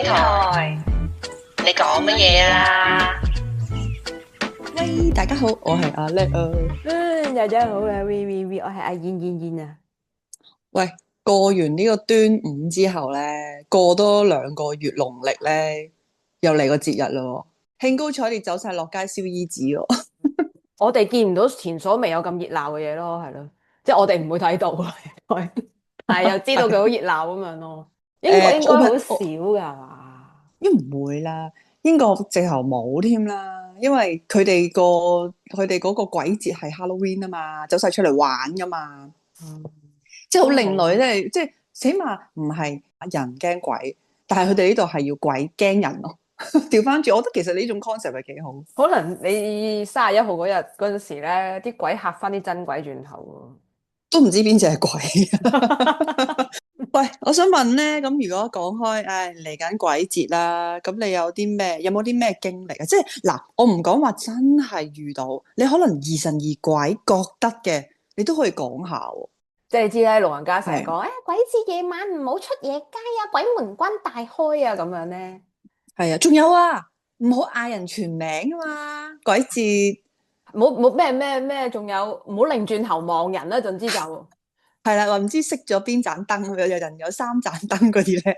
台，你講乜嘢啊？喂，大家好，我係阿叻啊。大家好啊，V，我係阿燕啊。喂，過完呢個端午之後咧，過多2個月農曆咧，又嚟個節日咯，興高采烈走晒落街燒衣紙咯。我哋見唔到前所未有咁熱鬧嘅嘢咯，係咯，即係我哋唔會睇到，但係又知道佢好熱鬧咁樣咯。英國應該好少㗎係嘛？應唔會啦，英國直頭冇添啦，因為佢哋嗰個鬼節係 Halloween 啊嘛，走晒出嚟玩噶嘛。即係好另類，即係起碼唔係人驚鬼，但係佢哋呢度係要鬼驚人咯。調翻轉，我覺得其實呢種 concept 係幾好。可能你31號嗰日嗰陣時咧，啲鬼嚇翻啲真鬼轉頭喎，都唔知邊隻係鬼。喂，我想問咧，咁如果講開，嚟緊鬼節啦，咁你有冇啲咩經歷啊？即係嗱，我唔講話真係遇到，你可能疑神疑鬼覺得嘅，你都可以講下喎。即係你知咧，老人家成日講，係鬼節夜晚唔好出夜街啊，鬼門關大開啊，咁樣咧。係啊，仲有啊，唔好嗌人全名啊嘛，鬼節冇咩，仲有唔好擰轉頭望人啦，總之就係啦，話唔知熄咗邊盞燈，有人有3盞燈嗰啲咧。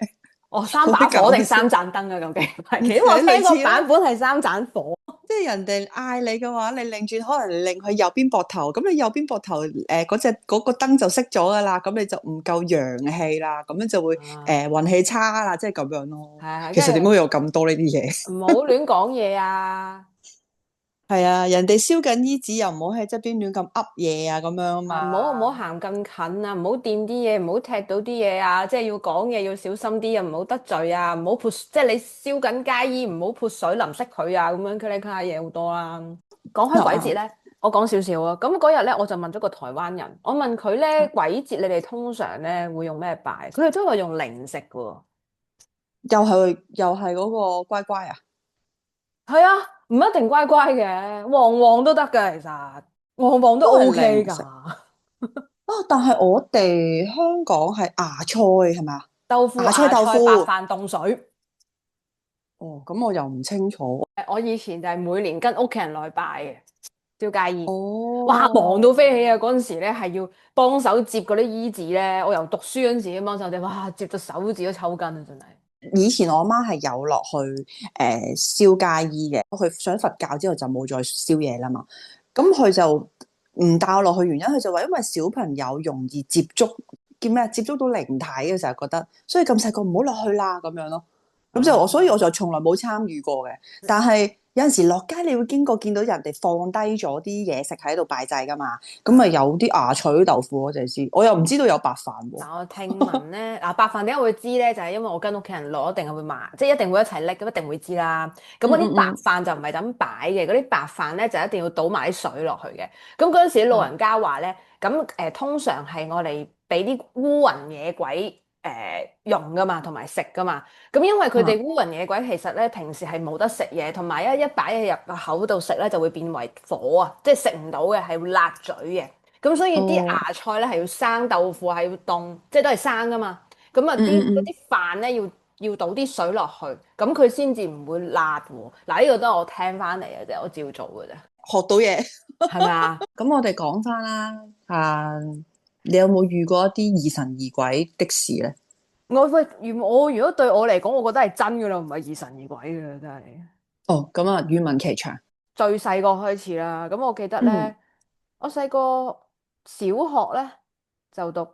三把火定3盞燈啊？究竟係，其實我聽個版本係3盞火。即係人哋嗌你嘅話，你擰轉可能擰佢右邊膊頭，咁你右邊膊頭嗰個燈就熄咗噶啦，咁你就唔夠陽氣啦，咁樣就會運氣差啦，即係咁樣咯。其實點解會有咁多呢啲嘢？唔好亂講嘢啊！係啊，人哋燒緊衣紙又唔好喺側邊亂咁噏嘢啊，咁樣啊嘛。唔好行咁近啊！唔好掂啲嘢，唔好踢到啲嘢啊！即係要講嘢要小心啲啊！唔好得罪啊！唔好潑，即係你燒緊街衣，唔好潑水淋熄佢啊！咁樣佢哋卡嘢好多啦。講開鬼節咧，我講少少啊。咁嗰日咧，我就問咗個台灣人，我問佢咧，鬼節你哋通常咧會用咩拜？佢哋都話用零食噶喎。又係嗰個乖乖啊？係啊，唔一定乖乖嘅，旺旺都得㗎，其實旺旺都 OK 㗎。但係我哋香港係芽菜係咪啊？豆腐、芽菜豆腐、白飯、凍水。哦，咁我又唔清楚。我以前就係每年跟屋企人來拜嘅，燒街衣。哦，哇，忙到飛起啊！嗰陣時咧係要幫手接嗰啲衣紙咧，我由讀書嗰陣時幫手接，哇，接到手指都抽筋啊！真係。以前我媽係有落去燒街衣嘅，佢上佛教之後就冇再燒嘢啦嘛。咁佢就唔帶我落去，原因佢就話因為小朋友容易接觸接觸到靈體嘅時候覺得，所以咁細個唔好落去啦咁樣咯。咁就所以我就從來冇參與過嘅。但係有陣時落街你會經過見到人哋放低咗啲嘢食喺度拜祭噶嘛，咁咪有啲芽菜豆腐我就知，我又唔知道有白飯喎。嗱，我聽聞咧，白飯點解會知咧？就係因為我跟屋企人落，一定係會買，即係一定會一齊拎，咁一定會知啦。咁嗰啲白飯就唔係咁擺嘅，嗰啲白飯咧就一定要倒埋啲水落去嘅。咁嗰陣時老人家話咧，咁通常係我哋俾啲烏雲野鬼用噶嘛，同埋食噶嘛。咁因為佢哋烏雲野鬼其實咧平時係冇得食嘢，同埋一擺嘢入個口度食咧就會變為火啊，即係食唔到嘅，係會辣嘴嘅。咁所以啲芽菜咧係要生，豆腐係要凍，即係都係生噶嘛。咁啊啲飯咧要倒啲水落去，咁佢先至唔會辣喎。嗱，呢個都係我聽翻嚟嘅啫，我照做嘅啫。學到嘢係咪啊？咁我哋講翻啦，你有冇遇過一啲疑神疑鬼的事咧？我如果對我嚟講，我覺得係真噶啦，唔係疑神疑鬼嘅，真係。哦，咁啊，語文奇長。最細個開始啦，咁我記得咧，我細個小學咧就讀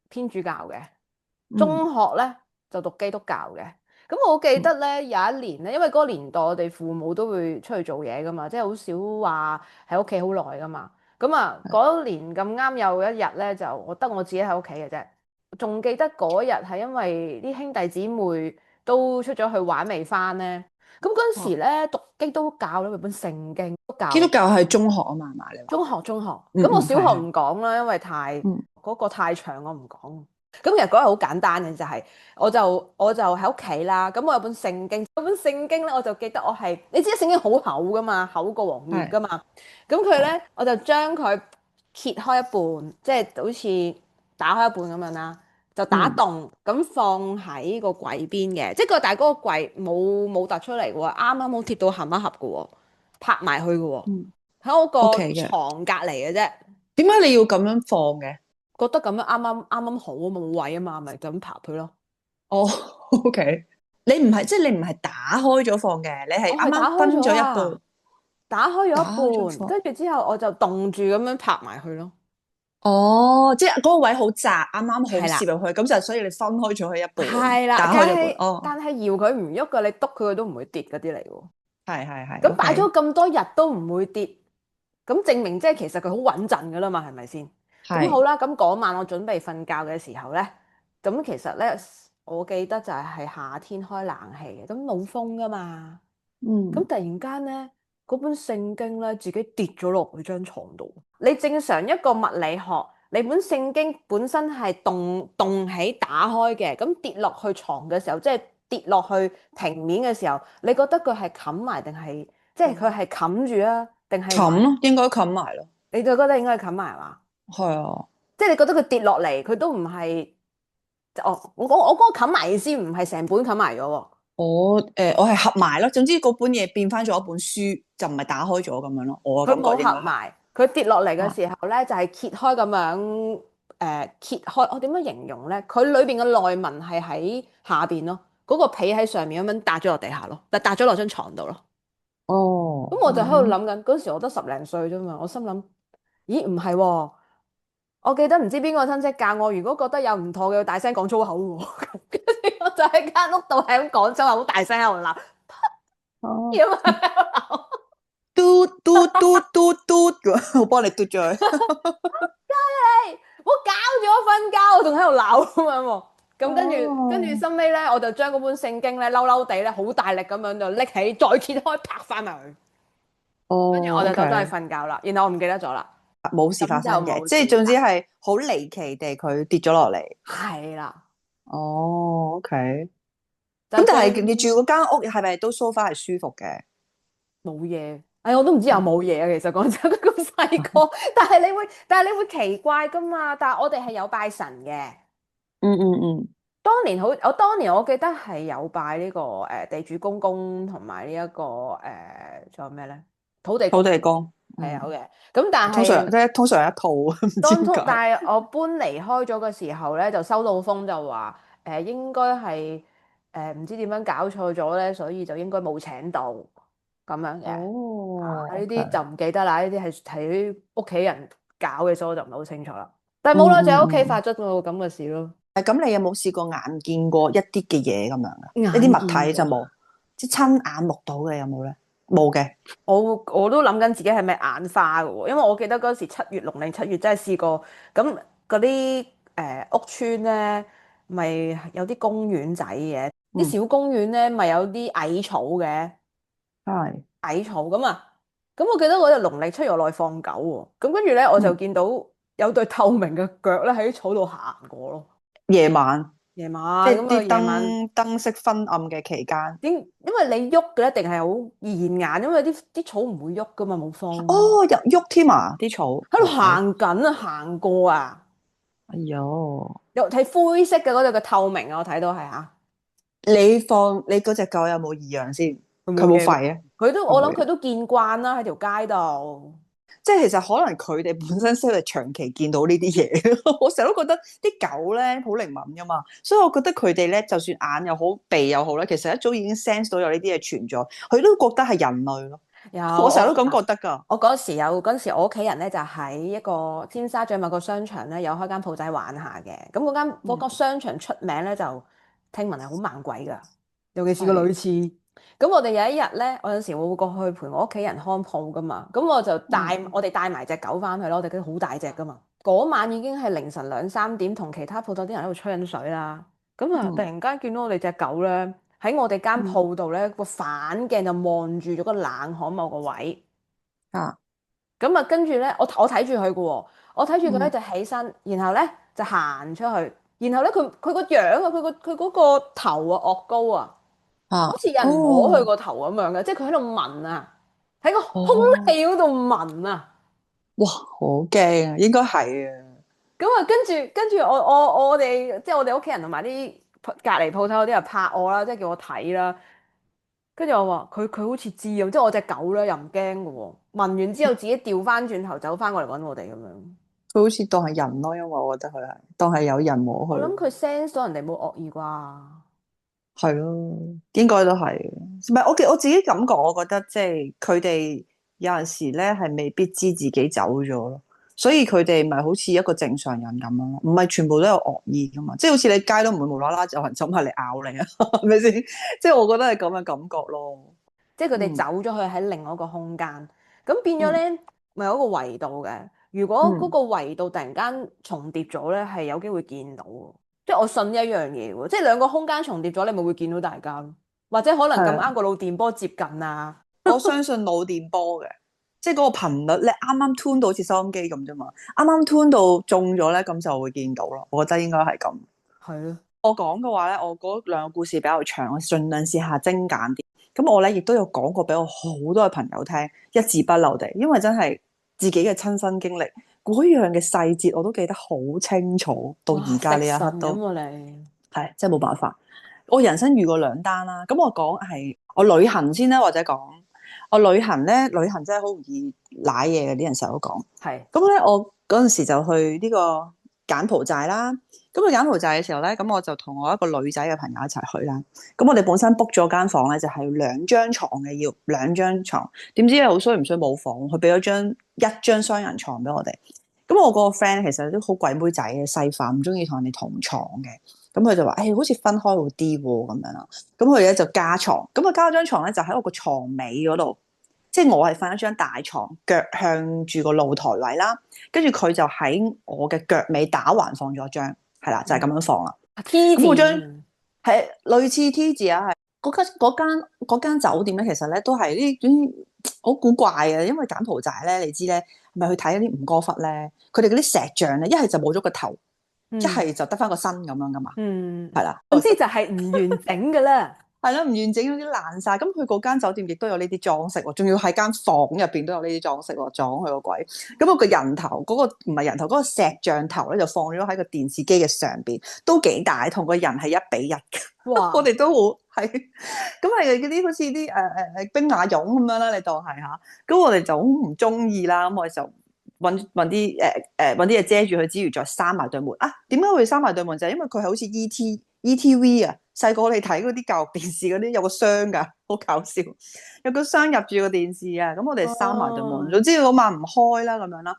天主教嘅，中學咧就讀基督教嘅。咁我記得咧有一年咧，因為嗰個年代我哋父母都會出去做嘢噶嘛，即係好少話喺屋企好耐噶嘛。咁啊嗰年咁啱有一日咧，就我得我自己喺屋企嘅啫。仲記得嗰日係因為啲兄弟姊妹都出咗去玩未翻咧。咁嗰陣時咧讀基督教咧，佢本聖經基督教係中學啊嘛，係嘛？中學。咁我小學唔講啦，因為嗰個太長，我唔講。咁其實嗰日好簡單嘅，就係我就喺屋企啦。咁我有本聖經，嗰本聖經咧，我就記得我係你知聖經好厚噶嘛，厚過黃頁噶嘛。咁佢咧，我就將佢揭開一半，即係好似打開一半咁樣啦。就打洞咁放喺個櫃邊嘅，即係但係嗰個櫃冇突出嚟嘅喎，啱啱好貼到合一合嘅喎，拍埋去嘅喎，喺我個 OK 嘅。床隔離嘅啫。點解你要咁樣放嘅？覺得咁樣啱啱好啊嘛，冇位啊嘛，咪就咁拍佢咯。哦，OK。你唔係打開咗放嘅，你係啱我係打開啱分咗一咗啊半。打開打開咗咗一半，放。跟住之後我就凍住咁樣拍埋去咯。哦，即係嗰個位好窄，啱啱好係啦攝入去，咁就所以你分開咗佢一半，係啦，打開咗半。哦，但係搖佢唔喐噶，你篤佢都唔會跌嗰啲嚟喎。係咁擺咗，OK。咁多日都唔會跌，咁證明即係其實佢好穩陣噶啦嘛，係咪先？咁好係。啦，咁嗰晚我準備瞓覺嘅時候咧，咁其實咧我記得就係夏天開冷氣嘅，咁冇風噶嘛。咁嗯。突然間咧，嗰本聖經咧自己跌咗落去張床度。你正常一個物理學，你本聖經本身係動起打開嘅，咁跌落去床嘅時候，即係跌落去平面嘅時候，你覺得佢係冚埋定係，即係佢係冚住啊，定係冚咯，應該冚埋咯。你就覺得應該係冚埋係嘛？係啊。即係你覺得佢跌落嚟，佢都唔係，哦，我嗰個冚埋意思唔係成本冚埋咗喎。我係合埋咯，總之嗰本嘢變翻咗一本書，就唔係打開咗咁樣咯。我嘅佢冇感覺應該係。合埋，佢跌落嚟嘅啊。時候咧，就係揭開咁樣，揭開。我點樣形容咧？佢裏邊嘅內文係喺下邊咯，嗰個被喺上面咁樣搭咗落地下咯，但搭咗落張床度咯。哦。咁我就喺度諗緊，嗰時我得10零歲啫嘛，我心諗，咦唔係喎？我記得唔知邊個親戚教我，如果覺得有唔妥嘅，要大聲講粗口喎。跟住我就喺間屋度係咁講粗口，好大聲喺度鬧，哦。因為喺度鬧。嘟嘟嘟嘟嘟咁，我幫你嘟咗佢。我搞住我瞓覺，我仲喺度鬧咁樣喎。咁跟住收尾咧，我就將嗰本聖經咧嬲嬲地咧，好大力咁樣就拎起，再揭開拍翻埋去。哦，跟住我就 OK。走咗去瞓覺啦。然後我唔記得咗啦。冇事發生嘅，咁就冇事即係總之係好離奇地佢跌咗落嚟。係啦，哦，OK。就咁但係將你住嗰間屋係咪都 so far 係舒服嘅？冇嘢。哎，我都唔知有冇嘢啊。其實講真，咁細個，但係你會奇怪噶嘛。但係我哋係有拜神嘅。嗯。我當年我記得係有拜呢個地主公公同埋呢一個仲有咩咧？土地土公地公。係有嘅。咁但通常一套，唔知點解。但係我搬離開咗嘅時候咧，就收到風就話應該係唔知點樣搞錯咗咧，所以就應該冇請到咁樣嘅。哦呢啲 OK。就唔記得啦，呢啲係睇屋企人搞嘅，所以我就唔係好清楚啦。但係冇啦，就喺屋企發生咗個咁嘅事咯。咁你有冇試過眼見過一啲嘅嘢咁樣啊？眼一啲物體見過就冇，即係親眼目睹嘅有冇咧？冇嘅。我都諗緊自己係咪眼花嘅喎，因為我記得嗰時農曆七月真係試過咁嗰啲屋村咧，咪有啲公園仔嘅，啲小公園咧咪有啲矮草嘅，係。矮草咁啊。咁我記得嗰日農曆七月我落去放狗喎，咁跟住咧我就見到有對透明嘅腳咧喺啲草度行過咯。夜晚，夜晚咁啊，即係啲夜晚燈色昏暗嘅期間。因為你喐嘅一定係好現眼，因為啲草唔會喐噶嘛，冇風。哦，又喐添啊！啲草喺度行緊啊，行過啊。哎呦，又睇灰色嘅嗰度嘅透明啊，我睇到係嚇。你嗰隻狗有冇異樣先？佢冇吠啊？我諗佢都見慣啦，喺條街度。即係其實可能佢哋本身真係長期見到呢啲嘢。我成日都覺得啲狗咧好靈敏噶嘛，所以我覺得佢哋咧就算眼又好鼻又好咧，其實一早已經 sense 到有呢啲嘢存在，佢都覺得係人類咯。我成日都咁覺得㗎。我嗰時我屋企人咧就喺一個尖沙咀某個商場咧有開間鋪仔玩下嘅，咁嗰個商場出名咧就聽聞係好猛鬼㗎，尤其是個女廁。咁我哋有一日咧，我有時會過去陪我屋企人看鋪噶嘛，咁我就我哋帶埋隻狗翻去咯，我哋覺得好大隻噶嘛。嗰晚已經係凌晨2、3點，同其他鋪頭啲人喺度吹緊水啦。咁啊，突然間見到我哋隻狗咧喺我哋間鋪度咧個反鏡就望住咗個冷巷某個位啊。咁啊，跟住咧我睇住佢嘅喎，我睇住佢咧就起身，然後咧就行出去，然後咧佢個樣啊，佢嗰個頭啊惡高啊。好似有人摸佢個頭咁樣嘅，即係佢喺度聞啊，喺個空氣嗰度聞啊。哇，好驚啊！應該係啊。啊，跟住我哋即係我哋屋企人同埋啲隔離鋪頭嗰啲人拍我啦，即係叫我睇啦。跟住我話佢好似知咁，即係我隻狗咧又唔驚嘅喎，聞完之後自己調翻轉頭走翻過嚟揾我哋咁樣。佢好似當係人咯，因為我覺得佢係當係有人摸佢。我諗佢 sense 到人哋冇惡意啩。係咯，應該都係。唔係我自己感覺，我覺得即係佢哋有陣時咧係未必知自己走咗咯，所以佢哋咪好似一個正常人咁樣咯，唔係全部都有惡意噶嘛。即係好似你街都唔會無啦啦有人走埋嚟咬你啊，係咪先？即係我覺得係咁嘅感覺咯。即係佢哋走咗去喺另外一個空間，咁變咗咧，咪有一個維度嘅。如果嗰個維度突然間重疊咗咧，係有機會見到喎。即係我信一樣嘢喎，即係兩個空間重疊咗，你咪會見到大家咯。或者可能咁啱個腦電波接近啊。我相信腦電波嘅，即係嗰個頻率咧，啱啱 tune 到好似收音機咁啫嘛，啱啱 tune 到中咗咧，咁就會見到咯。我覺得應該係咁。係咯。我講嘅話咧，我嗰兩個故事比較長，我盡量試下精簡啲。咁我咧亦都有講過俾我好多嘅朋友聽，一字不漏地，因為真係自己嘅親身經歷，嗰樣嘅細節我都記得好清楚，到而家呢一刻都係真係冇辦法。我人生遇過2單啦，咁我講係我旅行先啦，或者講我旅行咧，旅行真係好容易瀨嘢嘅，啲人成日都講。係咁咧，我嗰陣時就去呢個柬埔寨啦。咁去柬埔寨嘅時候咧，咁我就同我一個女仔嘅朋友一齊去啦。咁我哋本身 book 咗間房咧，就係2張床嘅，要2張床。點知好衰唔衰冇房，佢俾咗一張雙人床俾我哋。咁我個 friend 其實都好鬼妹仔嘅，細範，唔中意同人哋同床嘅。咁佢就話：好似分開好啲喎，咁樣啦。咁佢咧就加床，咁佢加張床咧就喺我個床尾嗰度，即係我係瞓一張大床，腳向住個露台位啦。跟住佢就喺我嘅腳尾打橫放咗張。係啦，就係咁樣放啦。T 字咁嗰張係類似 T 字啊，係嗰間酒店咧，其實咧都係啲好古怪嘅，因為柬埔寨咧，你知咧，咪去睇嗰啲吳哥窟咧，佢哋嗰啲石像咧，一係就冇咗個頭，一係就得翻個身咁樣噶嘛。係啦，總之就係唔完整噶啦。係啦，唔完整嗰啲爛晒。咁佢嗰間酒店亦都有呢啲裝飾喎，仲要喺間房入邊都有呢啲裝飾喎，撞佢個鬼。咁我個人頭嗰個唔係人頭，嗰個石像頭咧就放咗喺個電視機嘅上邊，都幾大，同個人係1比1嘅。哇！我哋都好係，咁係嗰啲好似啲兵馬俑咁樣啦，你當係嚇。咁我哋就好唔中意啦，咁我哋就揾啲嘢遮住佢之餘，再閂埋對門啊。點解會閂埋對門？就係因為佢係好似 ETV 啊。細個你睇嗰啲教育電視嗰啲有個箱㗎，好搞笑，有個箱入住個電視啊。咁我哋閂埋對門，總之嗰晚唔開啦咁樣啦。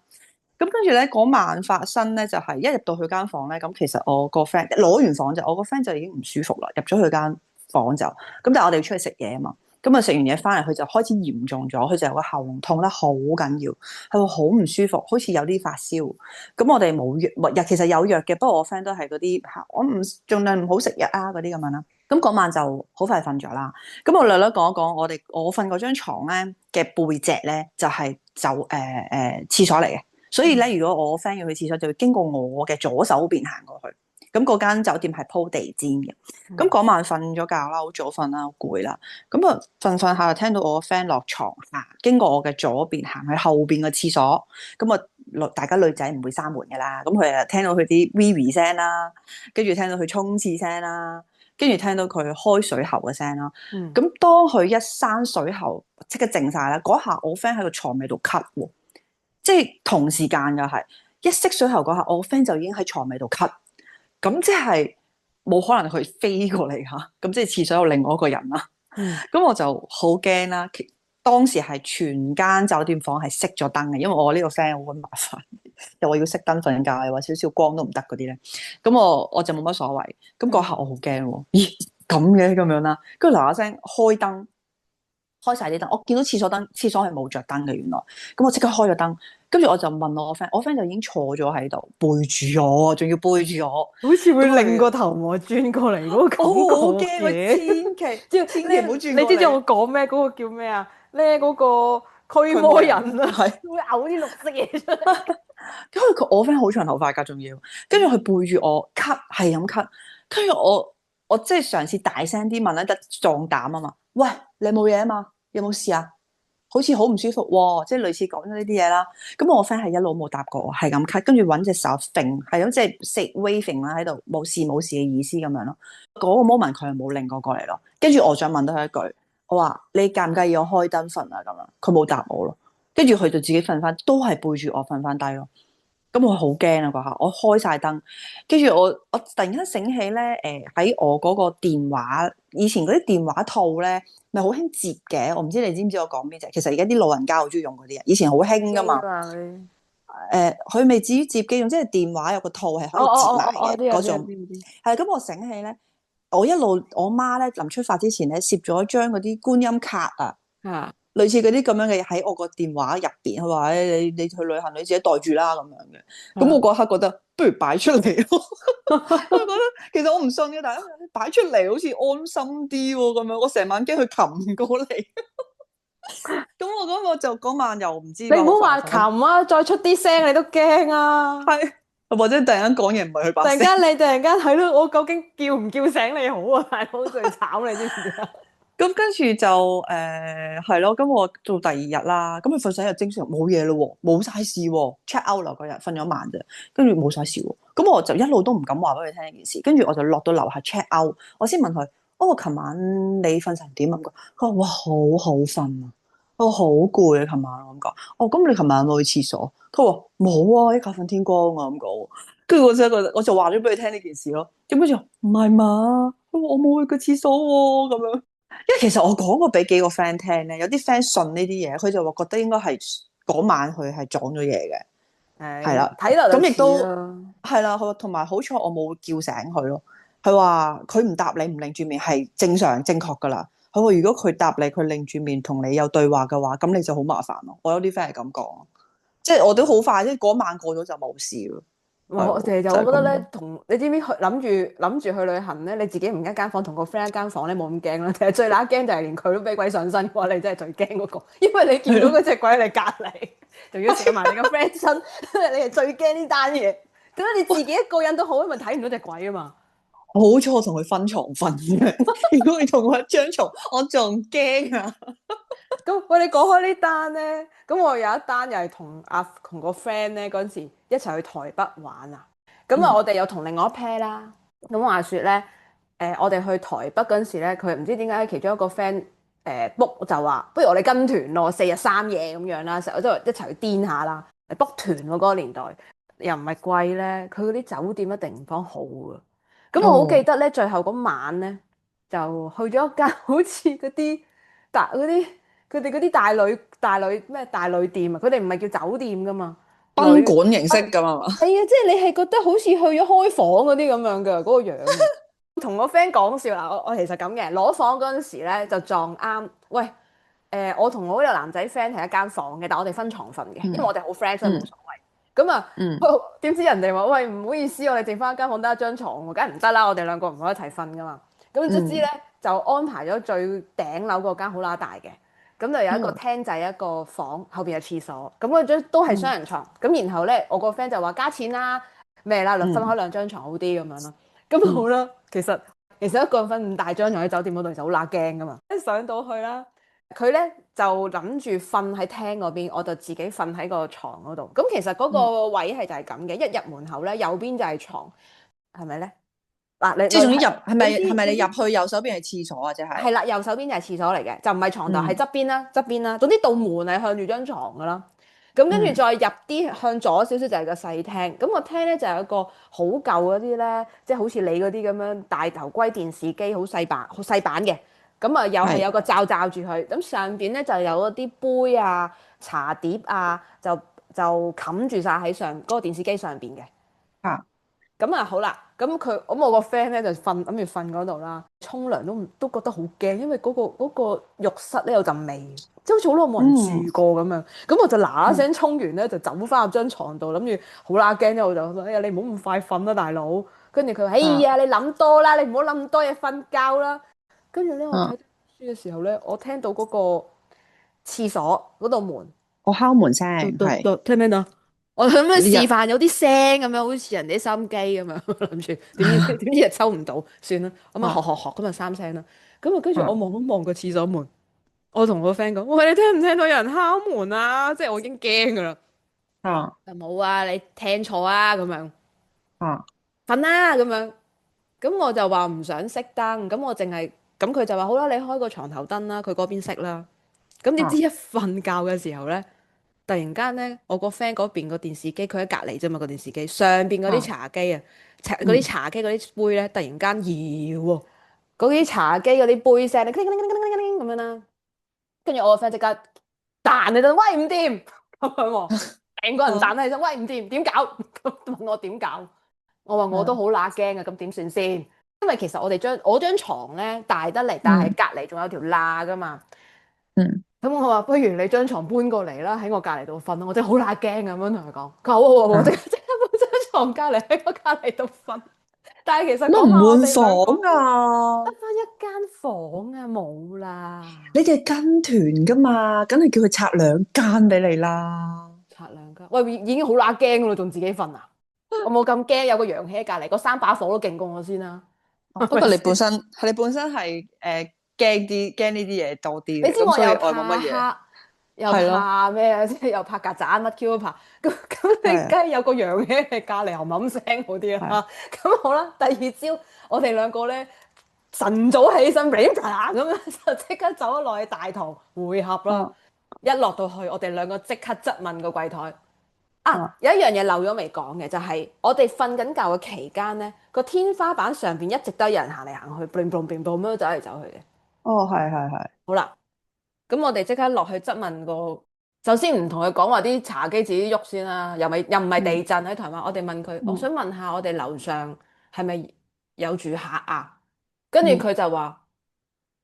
咁跟住咧嗰晚發生咧就係一入到佢間房咧，咁其實我個 friend 攞完房就我個 friend 就已經唔舒服啦，入咗佢間房就咁，但係我哋要出去食嘢啊嘛。咁啊食完嘢翻嚟，佢就開始嚴重咗，佢就有個喉嚨痛得好緊要，係話好唔舒服，好似有啲發燒。咁我哋冇藥，其實有藥嘅，不過我 friend 都係嗰啲我唔盡量唔好食藥啊嗰啲咁樣啦。咁嗰晚就好快瞓咗啦。咁我略略講一講，我瞓嗰張床咧嘅背脊咧就係廁所嚟嘅，所以咧如果我 friend 要去廁所，就會經過我嘅左手邊行過去。咁嗰間酒店係鋪地氈嘅，咁嗰晚瞓咗覺啦，好早瞓啦，好攰啦，咁啊瞓下就聽到我個 friend 落床行，經過我嘅左邊行去後邊嘅廁所，咁啊大家女仔唔會閂門㗎啦，咁佢啊聽到佢啲 VV 聲啦，跟住聽到佢沖廁聲啦，跟住聽到佢開水喉嘅聲啦，咁當佢一閂水喉，即刻靜晒啦，嗰下我 friend 喺個床尾度咳喎，即係同時間嘅係一熄水喉嗰下，我 friend 就已經喺床尾度咳。咁即係冇可能佢飛過嚟嚇，咁即係廁所有另外一個人啦。咁我就好驚啦。當時係全間酒店房係熄咗燈嘅，因為我呢個 friend 好鬼麻煩，又話要熄燈瞓覺，又話少少光都唔得嗰啲咧。咁我就冇乜所謂。咁嗰刻我好驚喎，咦咁嘅咁樣啦。跟住嗱嗱聲開燈，開晒啲燈。我見到廁所係冇着燈嘅原來。咁我即刻開咗燈。跟住我就問我 friend，我 friend 就已經坐咗喺度背住我，仲要背住我，好似會擰個頭望轉過嚟嗰個感覺。我好驚，千祈唔好轉過嚟。你知唔知我講咩？嗰個叫咩啊？咧嗰個驅魔人啊，係會嘔啲綠色嘢出嚟。因為我 friend 好長頭髮㗎，仲要跟住佢背住我咳，係咁咳。跟住我即係嘗試大聲啲問咧，得壯膽啊嘛。喂，你冇嘢啊嘛？有冇事啊？好似好唔舒服喎，即係類似講咗呢啲嘢啦。咁我 friend 係一路冇答過我，係咁咳，跟住揾隻手揈，係咁即係 say waving 啦喺度，冇事冇事嘅意思咁樣咯。嗰個 moment 佢係冇擰過嚟咯。跟住我再問到佢一句，我話你介唔介意我開燈瞓啊咁樣？佢冇答我咯。跟住佢就自己瞓翻，都係背住我瞓翻低咯。咁我好驚啊嗰下，我開晒燈，跟住我突然間醒起咧，喺我嗰個電話，以前嗰啲電話套咧，咪好興摺嘅，我唔知你知唔知我講邊隻？其實而家啲老人家好中意用嗰啲啊，以前好興噶嘛。佢未至於摺機用，即係電話有個套係可以摺埋嘅嗰種。係咁，我醒起咧，我一路我媽咧臨出發之前咧，攝咗一張嗰啲觀音卡啊。類似嗰啲咁樣嘅喺我個電話入邊，佢話你去旅行你自己袋住啦咁樣嘅。咁我嗰刻覺得不如擺出嚟咯。我覺得其實我唔信嘅，但係擺出嚟好似安心啲喎咁樣。我成晚驚佢擒過嚟。咁我嗰個就嗰晚又唔知。你唔好話擒啊，再出啲聲你都驚啊。係，或者突然間講嘢唔係佢把聲。突然間係咯，我究竟叫唔叫醒你好啊？大佬最慘你知唔知啊？咁跟住就係咯，咁我做第二日啦，咁佢瞓醒又正常冇嘢咯喎，冇晒事喎 ，check out 啦嗰日瞓咗晚啫，跟住冇晒事喎，咁我就一路都唔敢話俾佢聽呢件事，跟住我就落到樓下 check out，我先問佢，我琴晚你瞓成點啊？佢話哇好好瞓啊，我好攰啊，琴晚我咁講，咁你琴晚有冇去廁所？佢話冇啊，一覺瞓天光啊咁講，跟住我真係覺得，我就話咗俾佢聽呢件事咯，咁跟住唔係嘛，我冇去過廁所喎咁樣。因為其實我講過俾幾個 friend 聽咧，有啲 friend 信呢啲嘢，佢就話覺得應該係嗰晚佢係撞咗嘢嘅，係啦，睇落咁亦都係啦，同埋好彩我冇叫醒佢咯。佢話佢唔答你唔擰住面係正常正確噶啦。佢話如果佢答你，佢擰住面同你有對話嘅話，咁你就好麻煩咯。我有啲 friend 係咁講，即係我都好快，即係嗰晚過咗就冇事咯。我覺得咧，你知唔知諗住去旅行咧？你自己唔一間房，同個 friend 一間房咧，冇咁驚啦。其實最乸驚就係連佢都俾鬼上身嘅話，你真係最驚嗰個，因為你見到嗰隻鬼喺你隔離，仲要上埋你個 friend 身，你係最驚呢單嘢。點解你自己一個人都好，因為睇唔到隻鬼啊嘛。好彩我同佢分床瞓嘅，如果佢同我一張床，我仲驚啊！咁喂，你講開呢單咧，咁我有一單又係同個 friend 咧嗰陣時一齊去台北玩啊。咁啊，我哋又同另外一 pair 啦。咁話説咧，我哋去台北嗰陣時咧，佢唔知點解其中一個 friend book 就話，不如我哋跟團咯，4日3夜咁樣啦，成日都一齊去癲下啦。book 團喎嗰個年代，又唔係貴咧，佢嗰啲酒店一定唔方好啊。咁我好記得咧，最後嗰晚咧就去咗一間好似嗰啲佢哋嗰啲大旅店啊，佢哋唔係叫酒店噶嘛，賓館形式咁啊嘛。係啊，即係你係覺得好似去咗開房嗰啲咁樣嘅嗰個樣。同個 friend 講笑啦，我其實咁嘅，攞房嗰陣時咧就撞啱。喂，我同我嗰個男仔 friend 係一間房嘅，但我哋分床瞓嘅，因為我哋好 friend 所以冇所謂。咁啊，點知人哋話喂，唔好意思，我哋剩翻一間房得一張床喎，梗係唔得啦，我哋兩個唔可以一齊瞓噶嘛。咁卒之咧就安排咗最頂樓嗰間好乸大嘅，咁就有一個廳仔一個房，後邊有廁所，咁嗰張都係雙人床。咁然後咧我個 friend 就話加錢啦，咩啦，分開2張床好啲咁樣咯。咁好啦，其實一個人分5大張床喺酒店嗰度就好乸驚噶嘛。一上到去啦，佢咧就諗住瞓喺廳嗰邊，我就自己瞓喺個床嗰度。咁其實嗰個位係就係咁嘅，一入門口咧右邊就係床，係咪咧？嗱，你即係總之係咪你入去右手邊係廁所啊？即係啦，右手邊就係廁所嚟嘅，就唔係床頭，係側邊啦。總之道門係向住張床噶啦。咁跟住再入啲向左少少就係個細廳。咁個廳咧就有一個好舊嗰啲咧，即係好似你嗰啲咁樣大頭龜電視機，好細版嘅。咁啊又係有個罩住佢。咁上邊咧就有一啲杯啊、茶碟啊，就冚住晒喺上嗰個電視機上邊嘅。咁啊好啦，咁我個 friend 咧就諗住瞓嗰度啦，沖涼都覺得好驚，因為嗰個浴室咧有陣味，即係好似好耐冇人住過咁樣。咁我就嗱聲沖完咧就走翻入張床度，諗住好啦驚，我就話哎呀你唔好咁快瞓啦大佬。跟住佢話哎呀你諗多啦，你唔好諗咁多嘢，瞓覺啦。跟住咧我睇書嘅時候咧，我聽到嗰個廁所嗰度門，我敲門聲，係聽唔聽到？我想咩示範有啲聲咁樣，好似人哋收音機咁樣，諗住點知又抽唔到，算啦。咁啊學咁啊3聲啦。咁啊跟住我望一望個廁所門，我同我 friend 講，喂，你聽唔聽到有人敲門啊？即係我已經驚噶啦。啊冇啊，你聽錯啊咁樣，啊瞓啦咁樣。咁我就話唔想熄燈，咁我淨係咁佢就話好啦，你開個床頭燈啦，佢嗰邊熄啦。咁點知啊一瞓覺嘅時候咧，突然間咧，我個 friend 嗰邊個電視機，佢喺隔離啫嘛，個電視機上邊嗰啲啊茶幾啊，嗰啲嗯茶几嗰啲杯咧，突然間搖喎，嗰啲茶几嗰啲杯聲咧，叮叮叮叮叮叮咁樣啦。跟住我個 friend 即刻彈你就喂唔掂咁樣喎，成個人彈起身，喂唔掂點搞？問我點搞？我話我都好乸驚啊，咁點算先？因為其實我張床咧大得嚟，但係隔離仲有條罅噶嘛。嗯咁我話不如你張床搬過嚟啦，喺我隔離度瞓啦，我真係好乸驚咁樣同佢講。佢話好，即刻搬張床隔離喺我隔離度瞓。但係其實乜唔嗰晚我換哋兩個房啊？得翻一間房啊，冇啦，你哋跟團噶嘛，梗係叫佢拆2間俾你啦。拆兩間。喂，已經好乸驚噶啦，仲自己瞓啊？我冇咁驚，有個陽氣喺隔離，嗰3把火都勁過我先啦。不過你本身係驚呢啲嘢多啲嘅，你知我又咁所以我冇乜嘢。怕黑，又係咯怕咩？即係又怕曱甴，乜 Q 都怕。咁你係啊梗係有個陽氣喺隔離，冚冚聲好啲啦。咁好啦，第二朝我哋兩個咧晨早起身，咁樣就即刻走咗落去大堂會合啦。一落到去，我哋兩個即刻質問個櫃台。有一樣嘢漏咗未講嘅，就係我哋瞓緊覺嘅期間咧，個天花板上邊一直都有人行嚟行去，bling bling bling bling 咁樣走嚟走去嘅。哦，係。好啦，咁我哋即刻落去質問個，首先唔同佢講話啲茶几自己喐先啦，又唔係地震喺台灣，我哋問佢，我想問下我哋樓上係咪有住客啊？跟住佢就話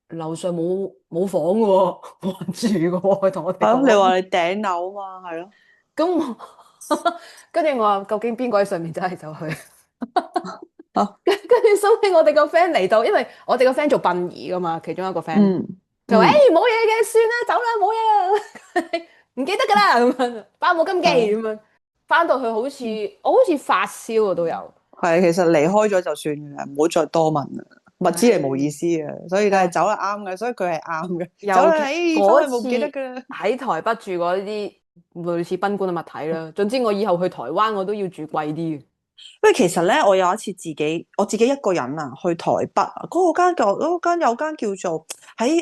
樓上冇房嘅喎，冇人住嘅喎，佢同我哋講。你話你頂樓嘛，係咯。咁跟住我話究竟邊個喺上面走嚟走去？跟住收尾我哋個 friend 嚟到，因為我哋個 friend 做殯儀噶嘛，其中一個 friend 就話：冇嘢嘅，算啦，走啦，冇嘢啊，唔記得噶啦咁樣，包冇金記咁樣。翻到去我好似發燒啊都有。係，其實離開咗就算嘅啦，唔好再多問啦。物資係冇意思嘅，所以都係走係啱嘅，所以佢係啱嘅。走啦，嗰次冇記得噶啦。喺台北住嗰啲類似賓館嘅物體啦。總之我以後去台灣我都要住貴啲嘅。不過其實咧，我有一次我自己一個人啊，去台北啊，嗰間有間叫做喺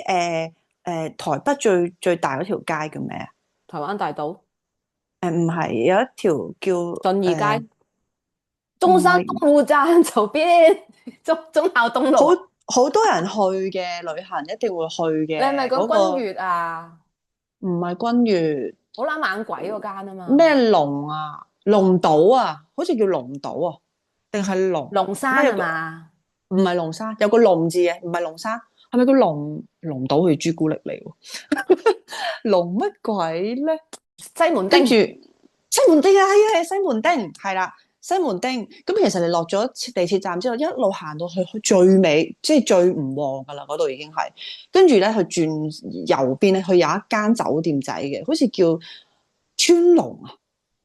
台北最大嗰條街叫咩啊？台灣大道？唔係，有一條叫信義街、中山東路站左邊、忠孝東路。好多人去嘅旅行一定會去嘅。你係咪講君悅啊？唔係君悅，好撚猛鬼嗰間啊嘛。咩龍啊？龍島啊，好似叫龍島啊，定係龍山啊嘛？唔係龍山，有個龍字嘅，唔係龍山，係咪個龍島去朱古力嚟喎？龍乜鬼咧？西門町，跟住西門町啊，係西門町，係啦，西門町。咁其實你落咗地鐵站之後，一路行到去最尾，即係最唔旺噶啦，嗰度已經係。跟住咧，佢轉右邊咧，佢有一間酒店仔嘅，好似叫川龍啊。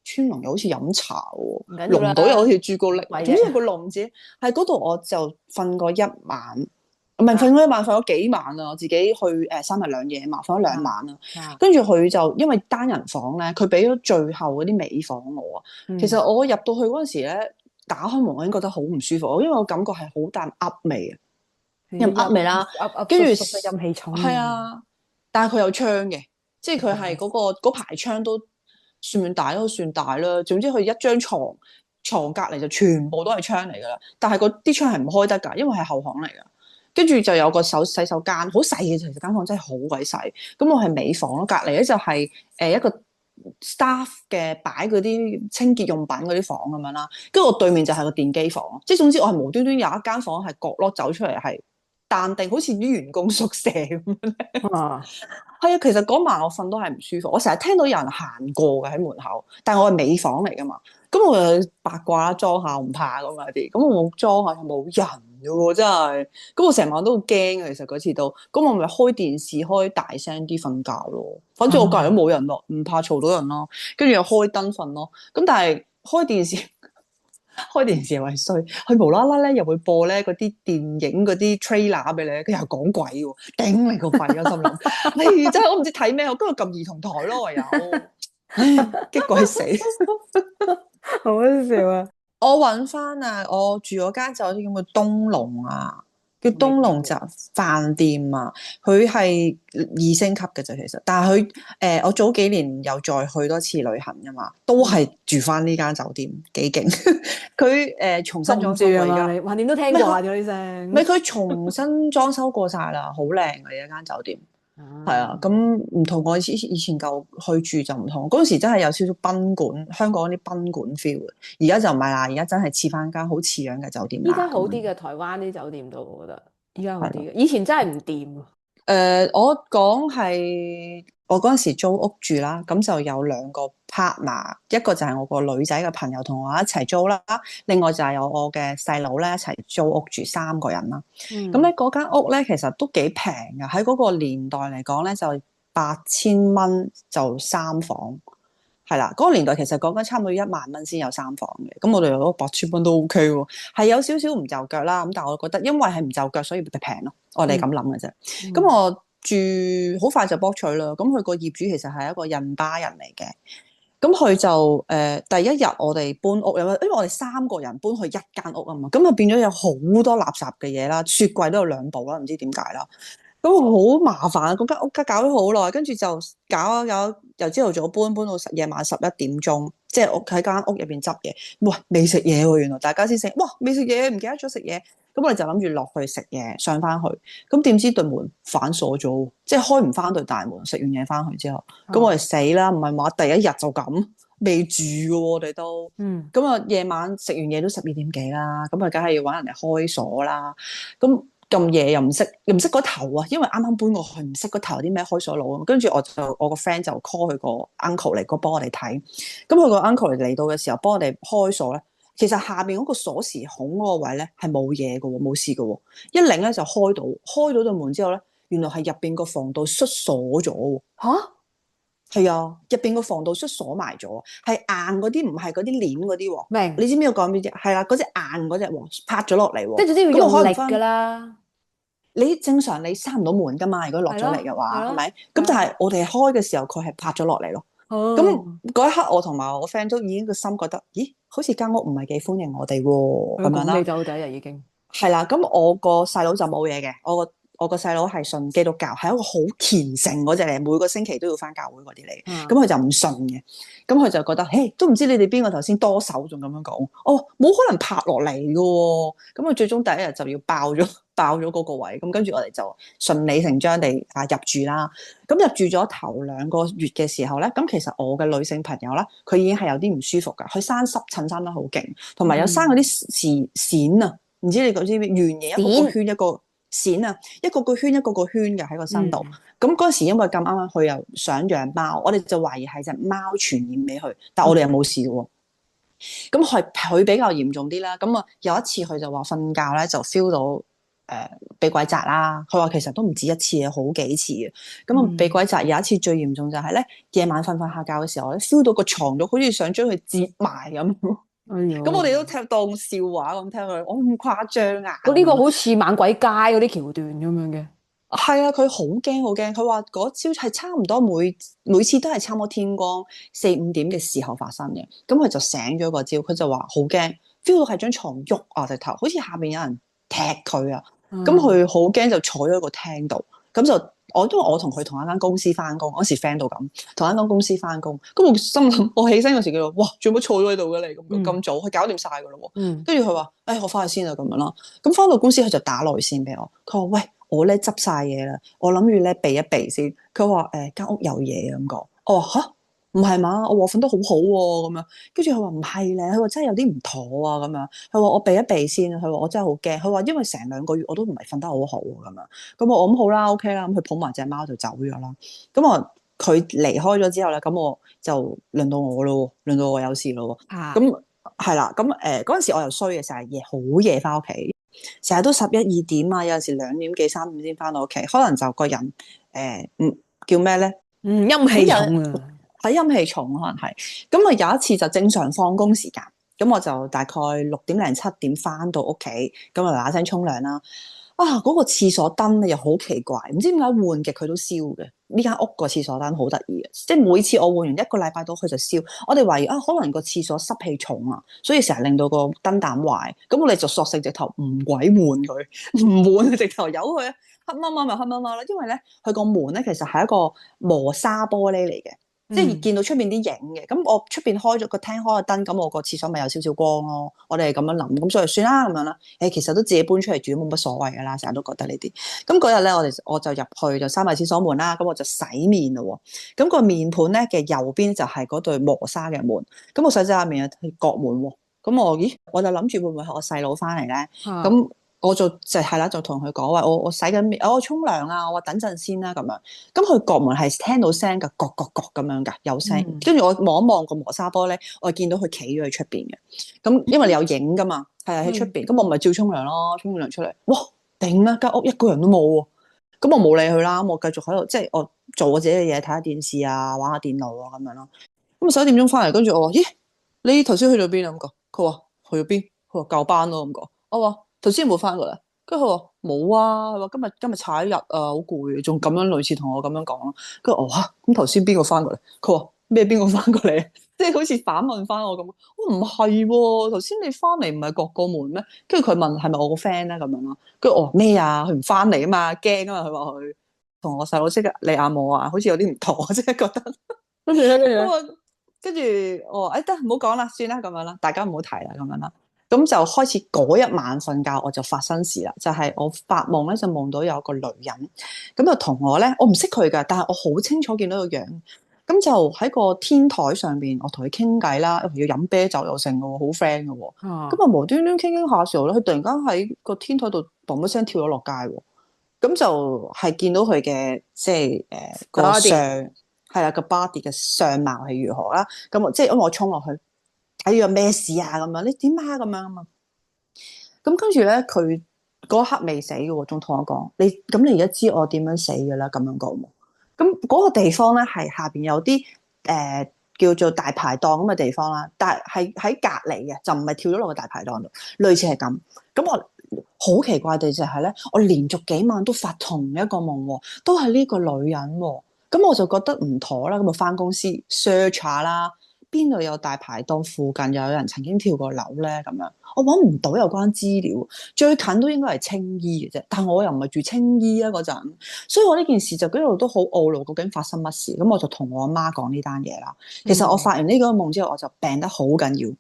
川龍又好似飲茶喎，龍島又好似朱古力，總之有個龍字喺嗰度，我就瞓過一晚，唔係瞓過一晚，瞓咗幾晚啊！我自己去3日2夜嘛，瞓咗2晚啊。跟住佢就因為單人房咧，佢俾咗最後嗰啲尾房我啊。其實我入到去嗰陣時咧，打開門我已經覺得好唔舒服，因為我感覺係好淡噏味啊，有噏味啦，跟住陰氣重。係啊，但係佢有窗嘅，即係佢係嗰排窗都算大都算大啦，總之佢一張床隔離就全部都係窗嚟噶啦，但係嗰啲窗係唔開得㗎，因為係後巷嚟㗎。跟住就有個洗手間，好細嘅，其實間房真係好鬼細。咁我係尾房咯，隔離咧就係一個 staff 嘅擺嗰啲清潔用品嗰啲房咁樣啦。跟住我對面就係個電機房，即係總之我係無端端有一間房係角落走出嚟係淡定，好似啲員工宿舍咁樣咧。係啊，其實嗰晚我瞓都係唔舒服，我成日聽到有人行過嘅喺門口，但係我係尾房嚟噶嘛，咁我又八卦啦，裝下唔怕咁嗰啲，咁我冇裝下冇人嘅喎，真係，咁我成晚都好驚啊，其實嗰次都，咁我咪開電視開大聲啲瞓覺咯，反正我隔離都冇人咯，唔怕嘈到人咯，跟住又開燈瞓咯，咁但係開電視。開電視又係衰，佢無啦啦咧又會播咧嗰啲電影嗰啲 trailer 俾你，佢又講鬼喎，頂你個肺啊！心諗，唉，真係我唔知睇咩，我今日撳兒童台咯，唯有，唉，激鬼死，好好笑啊！我揾翻啊，我住嗰間酒店叫東龍啊。叫東龍集飯店啊，佢係2星級嘅啫，其實，但係佢我早幾年又再去多次旅行啊嘛，都係住翻呢間酒店，幾勁。佢重新裝修過而家，你橫掂都聽過咗呢聲。唔係佢重新裝修過晒啦，好靚嘅一間酒店。係啊，咁唔同我以前舊去住就唔同，嗰陣時真係有少少賓館，香港啲賓館 feel 嘅。而家就唔係啦，而家真係似翻間好似樣嘅酒店。依家好啲嘅，台灣啲酒店都我覺得依家好啲嘅，以前真係唔掂。我講係我嗰陣時租屋住啦，咁就有2個 partner，一個就係我個女仔嘅朋友同我一齊租啦，另外就係有我嘅細佬咧一齊租屋住3個人啦。咁咧嗰間屋咧其實都幾平㗎，喺嗰個年代嚟講咧就8000蚊就3房。係啦，嗰個年代其實講緊差唔多1萬蚊先有3房嘅，咁我哋有8000蚊都 OK 喎，係有少少唔就腳啦，咁但係我覺得因為係唔就腳，所以咪平咯，我哋咁諗嘅啫。咁我住好快就博取啦，咁佢個業主其實係一個印巴人嚟嘅，咁佢就第一日我哋搬屋，因為我哋3個人搬去一間屋啊嘛，咁就變咗有好多垃圾嘅嘢啦，雪櫃都有2部啦，唔知點解啦。咁好麻煩啊！嗰間屋搞咗好耐，跟住就搞由朝頭早搬到夜晚11點鐘，即係我喺間屋入邊執嘢。哇，未食嘢喎！原來大家先食，哇，未食嘢，唔記得咗食嘢。咁我哋就諗住落去食嘢，上翻去。咁點知對門反鎖咗，即係開唔翻對大門。食完嘢翻去之後，咁我哋死啦！唔係話第一日就咁未住嘅喎，我哋都。咁啊，夜晚食完嘢都12點幾啦，咁啊，梗係要揾人嚟開鎖啦。咁夜又唔識嗰頭啊，因為啱啱搬過去，唔識嗰頭啲咩開鎖佬。跟住我個 friend 就 call 佢個 uncle 嚟，幫我哋睇。咁佢個 uncle 嚟到嘅時候，幫我哋開鎖咧。其實下邊嗰個鎖匙孔嗰個位咧係冇嘢嘅喎，冇事嘅喎。一擰咧就開到對門之後咧，原來係入邊個防盜栓鎖咗喎。嚇？係啊，入邊個防盜栓鎖埋咗，係硬嗰啲，唔係嗰啲鏈嗰啲喎。明？你知唔知我講邊隻？係啦，嗰隻硬嗰隻喎，拍咗落嚟喎。即係總之要用力㗎啦。你正常你閂唔到門噶嘛？如果落咗嚟嘅話，係咪？咁但係我哋開嘅時候，佢係拍咗落嚟咯。咁嗰一刻，我同埋我 friend 都已經個心覺得，咦，好似間屋唔係幾歡迎我哋喎，咁樣啦。你走仔啊，已經係啦。咁我個細佬就冇嘢嘅，我個細佬係信基督教，係一個好虔誠嗰隻嚟，每個星期都要返教會嗰啲嚟。咁佢就唔信嘅，咁佢就覺得，嘿，都唔知你哋邊個頭先多手，仲咁樣講。哦，冇可能拍落嚟嘅喎。咁佢最終第一日就要爆咗嗰個位。咁跟住我哋就順理成章地入住啦。咁入住咗頭2個月嘅時候咧，咁其實我嘅女性朋友咧，佢已經係有啲唔舒服㗎。佢生濕疹生得好勁，同埋有生嗰啲癬啊，唔知你知唔知圓形一個圈一個癬啊，一個個圈嘅喺個身度。咁嗰時因為咁啱佢又想養貓，我哋就懷疑係隻貓傳染俾佢，但我哋又冇事嘅喎。咁佢比較嚴重啲啦。咁啊有一次佢就話瞓覺咧就 feel 到被鬼壓啦。佢話其實都唔止一次，好幾次嘅。咁啊被鬼壓有一次最嚴重就係咧夜晚瞓下覺嘅時候咧 feel 到個床度好似想將佢摺埋咁。咁我哋都當笑話咁聽佢，我咁誇張啊！呢個好似猛鬼街嗰啲橋段咁樣嘅。係啊，佢好驚好驚。佢話嗰朝係差唔多每次都係差唔多天光4-5點嘅時候發生嘅。咁佢就醒咗個朝，佢就話好驚 ，feel 到係張床喐啊，直頭好似下邊有人踢佢啊。咁佢好驚就坐咗喺個廳度，咁就因為我同佢同一間公司翻工，嗰時 friend 到咁，同一間公司翻工，咁我心諗，我起身嗰時叫佢，哇，做乜坐咗喺度嘅你咁早，佢搞掂晒噶咯喎，跟住佢話，我翻去先啊咁樣啦，咁翻到公司佢就打內線俾我，佢話喂，我咧執晒嘢啦，我諗住咧避一避先，佢話間屋有嘢咁講，我話吓？唔係嘛？我瞓得好好喎，咁樣。跟住佢話唔係咧，佢話真係有啲唔妥啊，咁樣。佢話我避一避先，佢話我真係好驚。佢話因為成2個月我都唔係瞓得好好咁樣。咁我咁好啦 ，OK 啦。咁佢抱埋隻貓就走咗啦。咁佢離開咗之後咧，咁我就輪到我咯，輪到我有事咯。咁係啦，咁嗰陣時我又衰嘅，成日好夜翻屋企，成日都11-12點啊，有陣時2點幾3點先翻到屋企，可能就個人叫咩咧？陰氣重啊！睇陰氣重可能係，咁啊有一次就正常放工時間，咁我就大概6點零7點翻到屋企，咁啊嗱嗱聲沖涼啦。啊！嗰個廁所燈咧又好奇怪，唔知點解換極佢都燒嘅。呢間屋個廁所燈好得意嘅，即係每次我換完1個禮拜到佢就燒。我哋懷疑啊，可能個廁所濕氣重啊，所以成日令到個燈膽壞。咁我哋就索性直頭唔鬼換佢，唔換直頭由佢黑掹掹咪黑掹掹啦。因為咧佢個門咧其實係一個磨砂玻璃嚟嘅。即係見到出邊啲影嘅，咁我出邊開咗個廳開個燈，咁我個廁所咪有少少光咯。我哋係咁樣諗，咁所以算啦咁樣啦。其實都自己搬出嚟住都冇乜所謂噶啦，成日都覺得呢啲。咁嗰日咧，我就入去就閂埋廁所門啦，咁我就洗面咯。咁個面盤咧嘅右邊就係嗰對磨砂嘅門，咁我洗下面啊角門喎。咁我就諗住會唔會係我細佬翻嚟咧？咁我就係啦，就同佢講話，我洗緊面，我沖涼啊，我話等陣先啦咁樣。咁佢角門係聽到聲㗎，角角角咁樣㗎，有聲。跟住我望一望個磨砂玻璃，我係見到佢企咗喺出邊嘅。咁因為你有影㗎嘛，係啊喺出邊。咁我咪照沖涼咯，沖完涼出嚟，哇頂啊！間屋一個人都冇喎。咁我冇理佢啦，我繼續喺度，即係我做我自己嘅嘢，睇下電視啊，玩下電腦啊咁樣咯。咁11點鐘翻嚟，跟住我話：咦，你頭先去咗邊啊？咁講，佢話去咗邊？佢話教班咯咁講。我話頭先有冇翻過嚟？跟住佢話冇啊，佢話今日踩一日啊，好攰，仲咁樣類似同我咁樣講咯。跟住我話咁頭先邊個翻過嚟？佢話咩邊個翻過嚟？即係好似反問翻我咁。我唔係喎，頭先你翻嚟唔係各個門咩？跟住佢問係咪我個 friend 咧咁樣咯。跟住我話咩啊？佢唔翻嚟啊嘛，驚啊嘛。佢話佢同我細佬即刻你眼望啊，好似有啲唔妥，即係覺得。跟住我話得唔好講啦，算啦咁樣啦，大家唔好提啦咁樣啦。咁就開始嗰一晚瞓覺，我就發生事啦。就係我發夢咧，就夢到有個女人，咁就同我咧，我唔識佢噶，但係我好清楚見到個樣。咁就喺個天台上邊，我同佢傾偈啦，要飲啤酒又成嘅喎，好 friend 嘅喎。咁啊無端端傾傾下嘅時候咧，佢突然間喺個天台度嘣一聲跳咗落街喎。咁就係見到佢嘅即係個相係啦，個 body 嘅相貌係如何啦。咁即係因為我衝落去。睇咗咩事啊？咁樣你點啊？咁樣啊嘛。咁跟住咧，佢嗰刻未死嘅喎，仲同我講：你而家知我點樣死嘅啦？咁樣講喎。咁嗰個地方咧係下邊有啲叫做大排檔咁嘅地方啦，但係喺隔離嘅，就唔係跳咗落個大排檔度，類似係咁。咁我好奇怪地就係咧，我連續幾晚都發同一個夢喎，都係呢個女人喎。咁我就覺得唔妥啦，咁就翻公司 search 下啦。邊度有大排檔？附近又有人曾經跳過樓咧？咁樣我揾唔到有關資料，最近都應該係青衣嘅啫。但我又唔係住青衣啊嗰陣，所以我呢件事就一路都好懊惱，究竟發生乜事？咁我就同我阿媽講呢單嘢啦。其實我發完呢個夢之後，我就病得好緊要。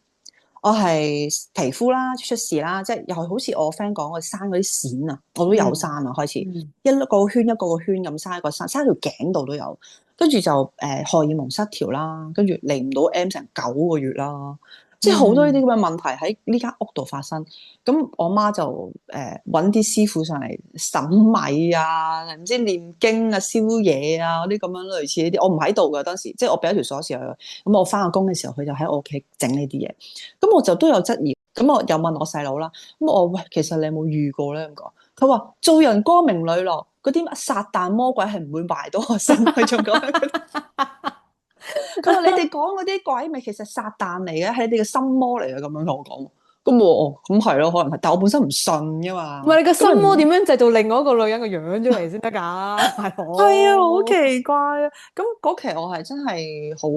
我係皮膚啦出事啦，即係又係好似我 friend 講，我生嗰啲癬啊，我都有生啊，開始一個圈一個圈咁生一個生條頸度都有。跟住就荷爾蒙失調啦，跟住嚟唔到 M 成9個月啦，即係好多呢啲咁嘅問題喺呢間屋度發生。咁我媽就揾啲師傅上嚟審米啊，唔知念經啊、燒嘢啊嗰啲咁樣類似呢啲。我唔喺度㗎當時，即係我俾一條鎖匙佢。咁我翻個工嘅時候，佢就喺我屋企整呢啲嘢。咁我就都有質疑。咁我又問我細佬啦。咁我喂，其實你有冇遇過咧？咁講，佢話做人光明磊落。嗰啲撒旦魔鬼係唔會埋到我身，佢仲講。佢話你哋講嗰啲鬼咪其實撒旦嚟嘅，係你哋嘅心魔嚟嘅，咁樣同我講。咁我咁係咯，可能係，但我本身唔信噶嘛。唔係你個心魔點樣製造另外一個女人嘅樣出嚟先得㗎？係啊，好奇怪啊！咁嗰期我係真係好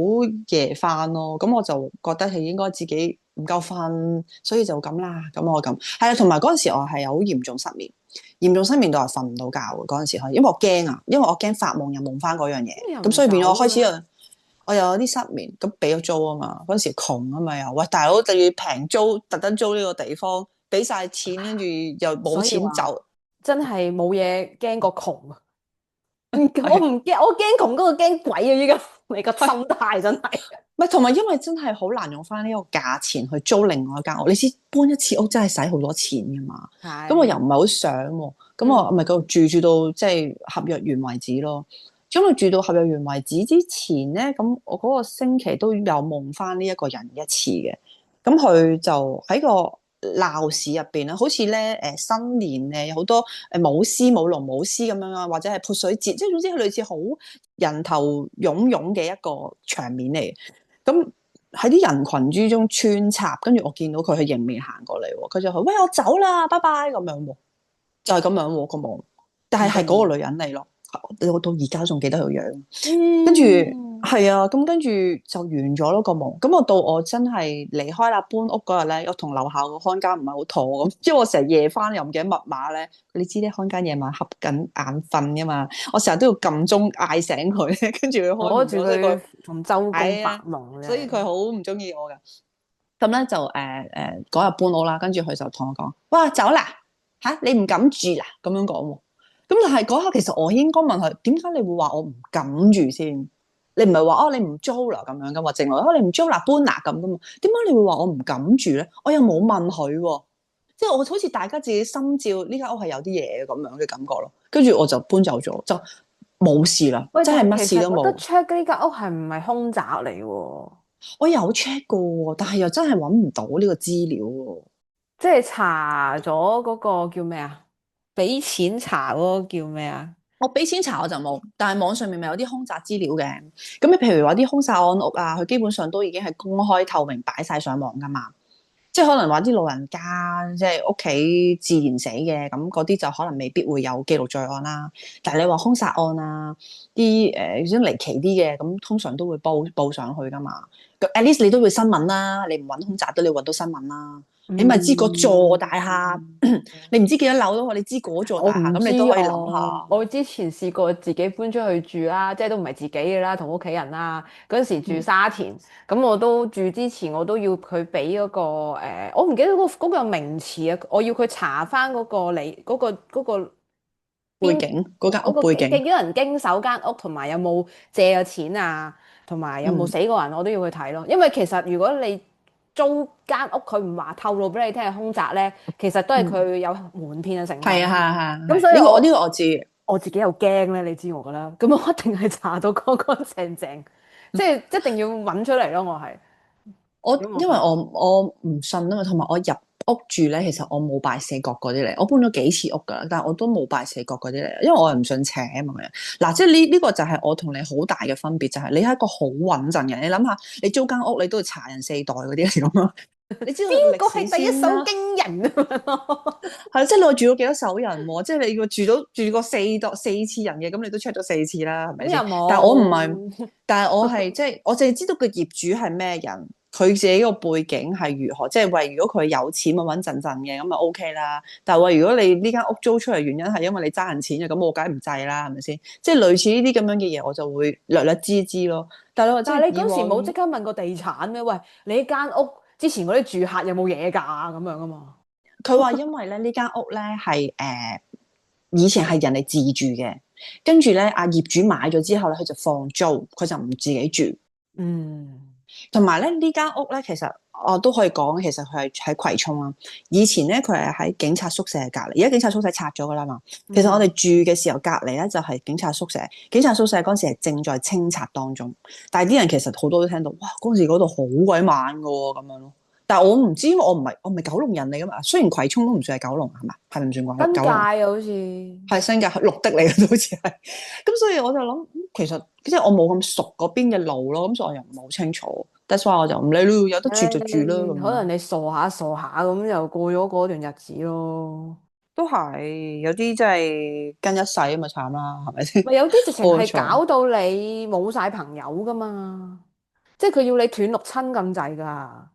夜翻咯，咁我就覺得係應該自己唔夠瞓，所以就咁啦。咁我咁係啊，同埋嗰陣時我係有好嚴重失眠。嚴重失眠到係瞓唔到覺嘅嗰陣時，因為我驚啊，因為我驚發夢又夢翻嗰樣嘢，咁所以變咗我開始我又有啲失眠，咁俾咗租啊嘛，嗰陣時窮啊嘛又，喂大佬就要平租，特登租呢個地方，俾晒錢跟住又冇錢走，真係冇嘢驚過窮啊！我唔驚，我驚窮嗰個驚鬼啊！依家你個心態真係。唔係，同埋因為真係好難用翻呢個價錢去租另外一間屋，你知搬一次屋真係使好多錢噶嘛。咁我又唔係好想喎，咁我咪繼續住到即係合約完為止咯。咁我住到合約完為止之前咧，咁我嗰個星期都有夢翻呢一個人一次嘅。咁佢就喺個鬧市入邊咧，好似咧新年咧有好多舞獅、舞龍、舞獅咁樣啊，或者係潑水節，即係總之係類似好人頭湧湧嘅一個場面嚟。咁喺啲人群之中穿插，跟住我見到佢迎面行過嚟喎，佢就話：喂，我走啦，拜拜咁樣喎，就係咁樣喎個夢，但係嗰個女人嚟咯，我到而家仲記得佢樣，跟住係啊，咁跟住就完咗咯個夢。咁我到我真係離開啦搬屋嗰日咧，我同樓下個看更唔係好妥咁，因為我成日夜翻又唔記得密碼咧，你知咧看更夜晚瞌緊眼瞓噶嘛，我成日都要撳鐘嗌醒佢，跟住佢開門，阻住佢同周公發夢咧，所以佢好唔中意我噶。咁咧就嗰日搬屋啦，跟住佢就同我講：哇，走啦嚇，你唔敢住啦咁樣講喎。咁但係嗰刻其實我應該問佢點解你會話我唔敢住先？你唔係話哦你唔租啦咁樣噶嘛？淨係哦你唔租啦搬啦咁噶嘛？點解你會話我唔敢住咧？我又冇問佢喎，即係我好似大家自己心照呢間屋係有啲嘢咁樣嘅感覺咯。跟住我就搬走咗，就冇事啦，真係乜事都冇。我覺得 check 呢間屋係唔係凶宅嚟喎？我有 check 過喎，但係又真係揾唔到呢個資料喎。即係查咗嗰個叫咩啊？俾錢查嗰個叫咩啊？我俾錢查我就冇，但係網上面咪有啲凶宅資料嘅。咁你譬如話啲凶殺案屋啊，佢基本上都已經係公開透明擺晒上網噶嘛。即係可能話啲老人家即係屋企自然死嘅，咁嗰啲就可能未必會有記錄在案啦。但係你話凶殺案啊，啲想離奇啲嘅，咁通常都會報上去噶嘛。咁 at least 你都會新聞啦，你唔揾凶宅都你揾到新聞啦。你咪知嗰座大廈，你唔知幾多樓咯？你知嗰座大廈，咁你都可以諗下。我之前試過自己搬出去住啦，即係都唔係自己嘅啦，同屋企人啦。嗰陣時住沙田，咁我都住之前我都要佢俾嗰個我唔記得嗰個名詞啊，我要佢查翻嗰個背景嗰間屋背景，幾多人經手間屋，同埋有冇借咗錢啊，同埋有冇死過人，我都要去睇咯。因為其實如果你租間屋佢唔話透露俾你聽係空宅咧，其實都係佢有瞞騙嘅成分。係啊係啊係。咁所以呢個我知，我自己又驚咧，你知我噶啦。咁我一定係查到乾乾淨淨，即係一定要揾出嚟咯。因為我唔信啊嘛，同埋我入屋住咧，其實我冇拜四角嗰啲嚟，我搬咗幾次屋噶啦，但係我都冇拜四角嗰啲嚟，因為我係唔信邪啊嘛。嗱，即係呢個就係我同你好大嘅分別，就係你係一個好穩陣嘅。你諗下，你租間屋你都要查人四代嗰啲嚟咁啊？你知道邊個係第一手驚人啊？係即係你話住咗幾多手人喎？即係你個住過四次人嘅，咁你都 check 咗四次啦，係咪先？但係我唔係，但係我係即係我淨係知道個業主係咩人。佢自己個背景係如何？即係話如果佢有錢穩穩陣陣嘅，咁啊 OK 啦。但係話如果你呢間屋租出嚟原因係因為你爭人錢嘅，咁我梗係唔制啦，係咪先？即係類似呢啲咁樣嘅嘢，我就會略略知咯。但係你嗰時冇即刻問個地產咩？喂，你間屋之前嗰啲住客有冇嘢㗎？咁樣啊嘛。佢話因為咧呢間屋咧係以前係人哋自住嘅，跟住咧阿業主買咗之後咧，佢就放租，佢就唔自己住。同埋咧呢間屋咧，其實我都可以講，其實佢係喺葵涌啊。以前咧佢係喺警察宿舍隔離，而家警察宿舍拆咗噶啦嘛。其實我哋住嘅時候隔離咧就係警察宿舍，警察宿舍嗰陣時係正在清拆當中。但係啲人其實好多都聽到，哇嗰陣時嗰度好鬼猛噶喎咁樣咯。但係我唔知，因為我唔係九龍人嚟噶嘛。雖然葵涌都唔算係九龍，係咪？係咪唔算啩？新界啊，好似係新界綠的嚟嘅，都好似係。咁所以我就諗，其實即係我冇咁熟嗰邊嘅路咯，咁所以我又唔係好清楚。That's why 我就唔理咯，有得住就住啦。可能你傻下咁又過咗嗰段日子咯。都係有啲真係跟一世啊嘛，慘啦，係咪先？咪有啲直情係搞到你冇晒朋友噶嘛，即係佢要你斷六親咁滯噶。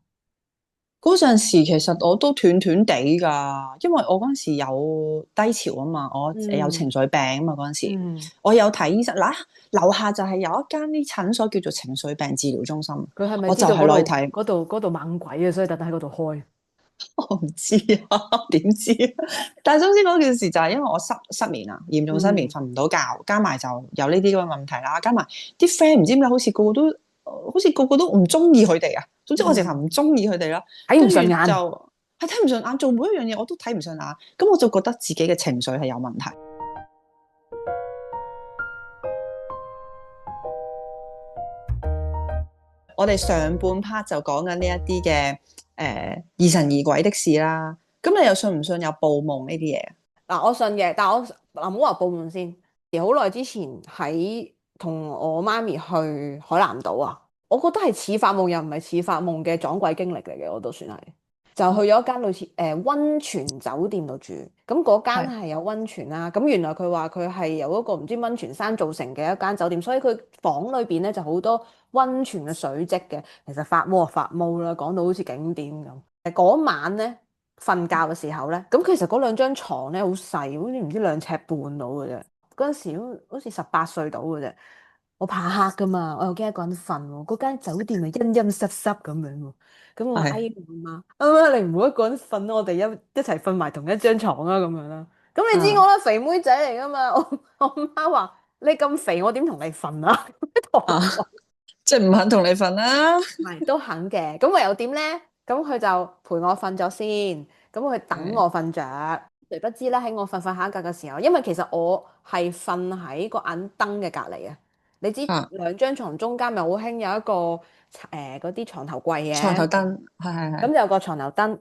嗰陣時其實我都斷斷地㗎，因為我嗰陣時有低潮啊嘛，我有情緒病啊嘛嗰陣時，我有睇醫生嗱，樓下就係有一間啲診所叫做情緒病治療中心，佢係咪我就係落去睇嗰度猛鬼啊，所以特登喺嗰度開。我唔知啊，點知啊？但係總之嗰件事就係因為我失眠啊，嚴重失眠，瞓唔到覺，加埋就有呢啲咁嘅問題啦，加埋啲 friend 唔知點解好似個個都唔中意佢哋啊。總之我直頭唔中意佢哋啦，睇唔順眼就係睇唔順眼，做每一樣嘢我都睇唔順眼，咁我就覺得自己嘅情緒係有問題。我哋上半 part 就講緊呢一啲嘅疑神疑鬼的事啦，咁你又信唔信有報夢呢啲嘢？嗱，我信嘅，但係我唔好話報夢先。好耐之前喺同我媽咪去海南島啊。我覺得係似發夢又唔係似發夢嘅撞鬼經歷嚟嘅，我都算係。就去咗一間類似溫泉酒店度住，咁嗰間係有溫泉啦。咁原來佢話佢係由嗰個唔知溫泉山造成嘅一間酒店，所以佢房裏邊咧就好多溫泉嘅水跡嘅。其實發毛就發毛啦，講到好似景點咁。嗰晚咧瞓覺嘅時候咧，咁其實嗰兩張牀咧好細，好似唔知2尺半到嘅啫。嗰陣時好似18歲到嘅啫。我怕黑噶嘛，我又驚一個人瞓喎。嗰間酒店係陰陰濕濕咁樣喎。咁我哎呀媽，你唔好一個人瞓啦，我哋一齊瞓埋同一張床啊咁樣啦。咁你知我啦，肥妹仔嚟噶嘛。我媽話你咁肥，我點同你瞓啊？即係唔肯同你瞓啦。係都肯嘅。咁唯有點咧？咁佢就陪我瞓咗先。咁佢等我瞓着。誰不知咧喺我瞓下一覺嘅時候，因為其實我係瞓喺個眼燈嘅隔離啊。你知兩張床中間咪好興有一個嗰啲床頭櫃嘅床頭燈，係。咁有個床頭燈，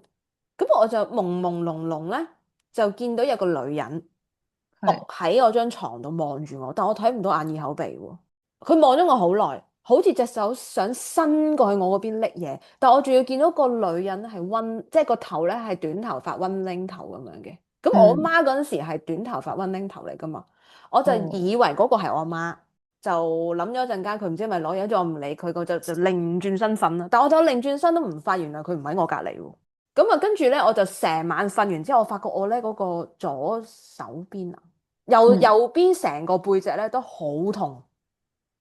咁我就朦朦朧朧咧，就見到有個女人伏喺我張床度望住我，但我睇唔到眼耳口鼻喎。佢望咗我好耐，好似隻手想伸過去我嗰邊拎嘢，但我仲要見到個女人係即係個頭咧係短頭髮溫拎頭咁樣嘅。咁我媽嗰陣時係短頭髮溫拎頭嚟噶嘛，我就以為嗰個係我媽。就諗咗一陣間，佢唔知係咪攞嘢，咗我唔理佢，我就擰轉身瞓啦。但我就擰轉身都唔發現，原來佢唔喺我隔離喎。咁啊，跟住咧，我就成晚瞓完之後，我發覺我咧嗰個左手邊啊，右邊成個背脊咧都好痛，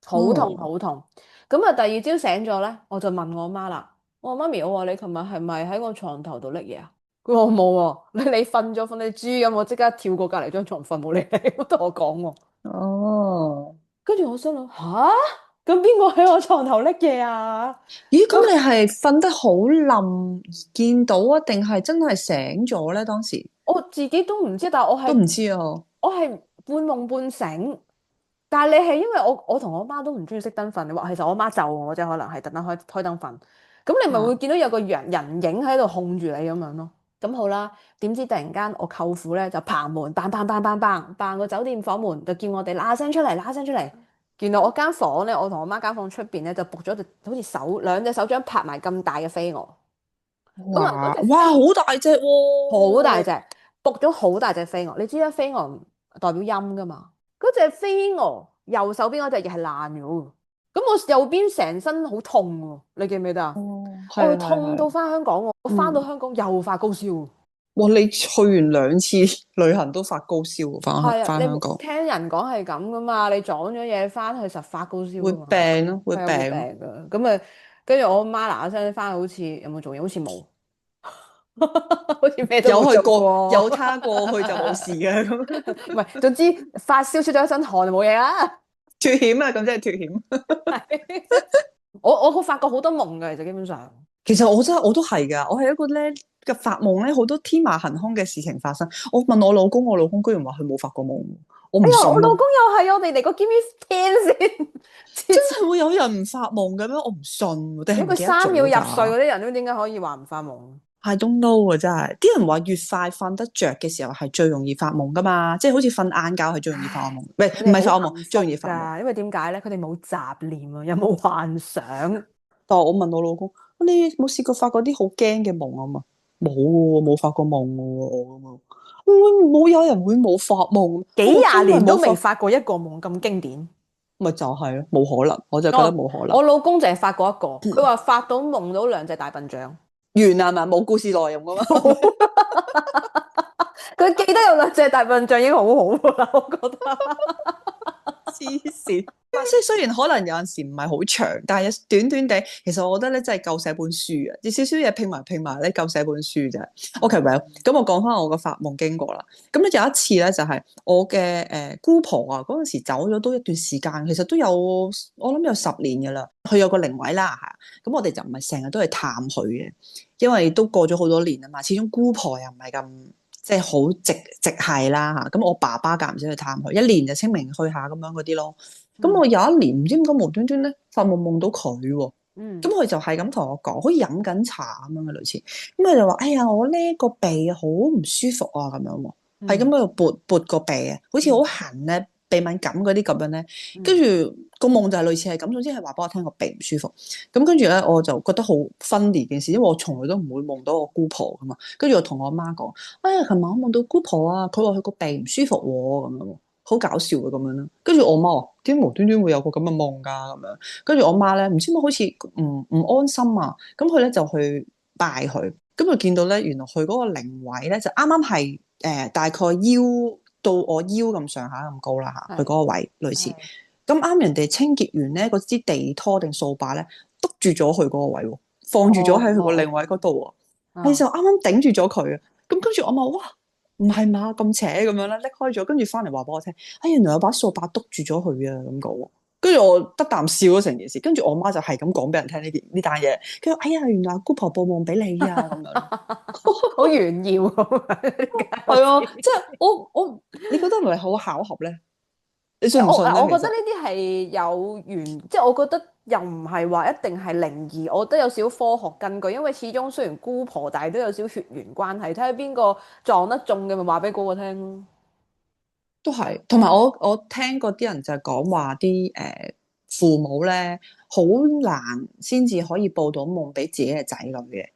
好痛，好痛。咁啊，第二朝醒咗咧，我就問我媽啦，我話媽咪，我話你琴日係咪喺我床頭度拎嘢啊？佢話我冇喎，你瞓咗你豬咁，我即刻跳過隔離張床瞓，冇理你，同我講喎。哦。跟住我心諗吓，咁邊個喺我床頭拎嘢啊？咦，咁你係瞓得好冧而見到啊，定係真係醒咗咧？當時我自己都唔知，但係我係都唔知啊。我係半夢半醒。但係你係因為我同我媽都唔中意熄燈瞓，你話其實我媽就我啫，可能係特登開燈瞓。咁你咪會見到有個人影喺度控住你咁樣咯。咁好啦，點知突然間我舅父咧就拍門，bang 個酒店房門，就叫我哋嗱聲出嚟。原來我間房咧，我同我媽間房出邊咧就仆咗隻好似兩隻手掌拍埋咁大嘅飛蛾。哇，好大隻喎！好大隻，仆咗好大隻飛蛾。你知啦，飛蛾代表陰噶嘛？嗰隻飛蛾右手邊嗰隻亦係爛咗。咁我右邊成身好痛喎，你記唔記得啊？我會痛到翻香港喎，我翻到香港又發高燒。哇！你去完2次旅行都發高燒，翻香港。聽人講係咁噶嘛，你撞咗嘢翻去實發高燒。會病咯，會病㗎。咁啊，跟住我媽嗱一聲翻去，好似有冇做嘢？好似冇。好似咩都有去過，有他過去就冇事嘅咁。唔係，總之發燒出咗一身汗就冇嘢啦。脫險啊，咁即係脫險。我發覺好多夢嘅，其實基本上。其實我都係噶，我係一個咧嘅發夢咧，好多天馬行空嘅事情發生。我問我老公，我老公居然話佢冇發過夢，我唔信。我老公又係，我哋嚟個 Give me 10先。真係會有人唔發夢嘅咩？我唔信。如果佢3秒入睡嗰啲人，點解可以話唔發夢？I don't know 啊，真係。啲人話越快瞓得着嘅時候係最容易發夢噶嘛，即係好似瞓晏覺係最容易發噩夢，唔係發噩夢，最容易發夢。因為點解咧？佢哋冇雜念啊，又冇幻想。但係我問我老公，你冇試過發過啲好驚嘅夢啊嘛？冇喎，冇發過夢喎。冇有人會冇發夢，幾廿年都未發過一個夢咁經典。咪就係咯，冇可能，我就覺得冇可能。我老公就係發過一個，佢話發到夢到2隻大笨象。完啦嘛，冇故事內容噶嘛。佢記得有2隻大笨象已經好好啦，我覺得。黐線。即係雖然可能有陣時唔係好長，但係短短地，其實我覺得咧真係夠寫本書啊！少少嘢拼埋咧夠寫本書啫。OK，well，咁我講翻我個發夢經過啦。咁咧有一次咧就係我嘅姑婆啊，嗰陣時走咗都一段時間，其實都有我諗有10年噶啦。佢有個靈位啦嚇，咁我哋就唔係成日都去探佢嘅，因為都過咗好多年啊嘛。始終姑婆又唔係咁即係好直係啦嚇。咁我爸爸間唔時去探佢，1年就清明去下咁樣嗰啲咯。咁我有一年唔知點解無端端咧發夢夢到佢喎，咁佢就係咁同我講，好似飲緊茶咁樣嘅類似，咁佢就話：哎呀，我呢個鼻好唔舒服啊，咁樣喎，係咁喺度撥個鼻啊，好似好痕咧，鼻敏感嗰啲咁樣咧，嗯跟住個夢就係類似係咁，總之係話俾我聽個鼻唔舒服。咁跟住咧，我就覺得好分裂件事，因為我從來都唔會夢到我姑婆噶嘛。跟住我同我媽講：哎呀，琴晚我夢到姑婆啊，佢話佢個鼻唔舒服喎，咁樣好搞笑嘅咁樣啦。跟住我媽話：點解無端端會有個咁嘅夢㗎？咁樣跟住我媽咧，唔知點解好似唔安心啊。咁佢咧就去拜佢，咁佢見到咧，原來佢嗰個靈位咧就啱啱係大概腰到我腰咁上下咁高啦嚇，佢嗰個位類似。咁啱人哋清潔完咧，嗰支地拖定掃把咧，篤住咗佢嗰個位喎，放住咗喺佢個靈位嗰度喎，係就啱啱頂住咗佢啊！咁跟住我話：哇，唔係嘛，咁扯咁樣啦，拎開咗，跟住翻嚟話俾我聽，原來有把掃把篤住咗佢啊咁講。跟住我得啖笑咗成件事，跟住我媽就係咁講俾人聽呢單嘢。佢話：哎呀，原來姑婆報夢俾你啊咁樣，好炫耀啊！係啊，即係我，你覺得唔係好巧合咧？你信唔信咧？我覺得呢啲係有緣，即係我覺得又唔係話一定係靈異，我覺得有少少科學根據，因為始終雖然姑婆，但係都有少血緣關係，睇下邊個撞得中嘅咪話俾嗰個聽咯。都係，同埋我聽過啲人就係講話啲父母咧好難先至可以報到夢俾自己嘅仔女嘅，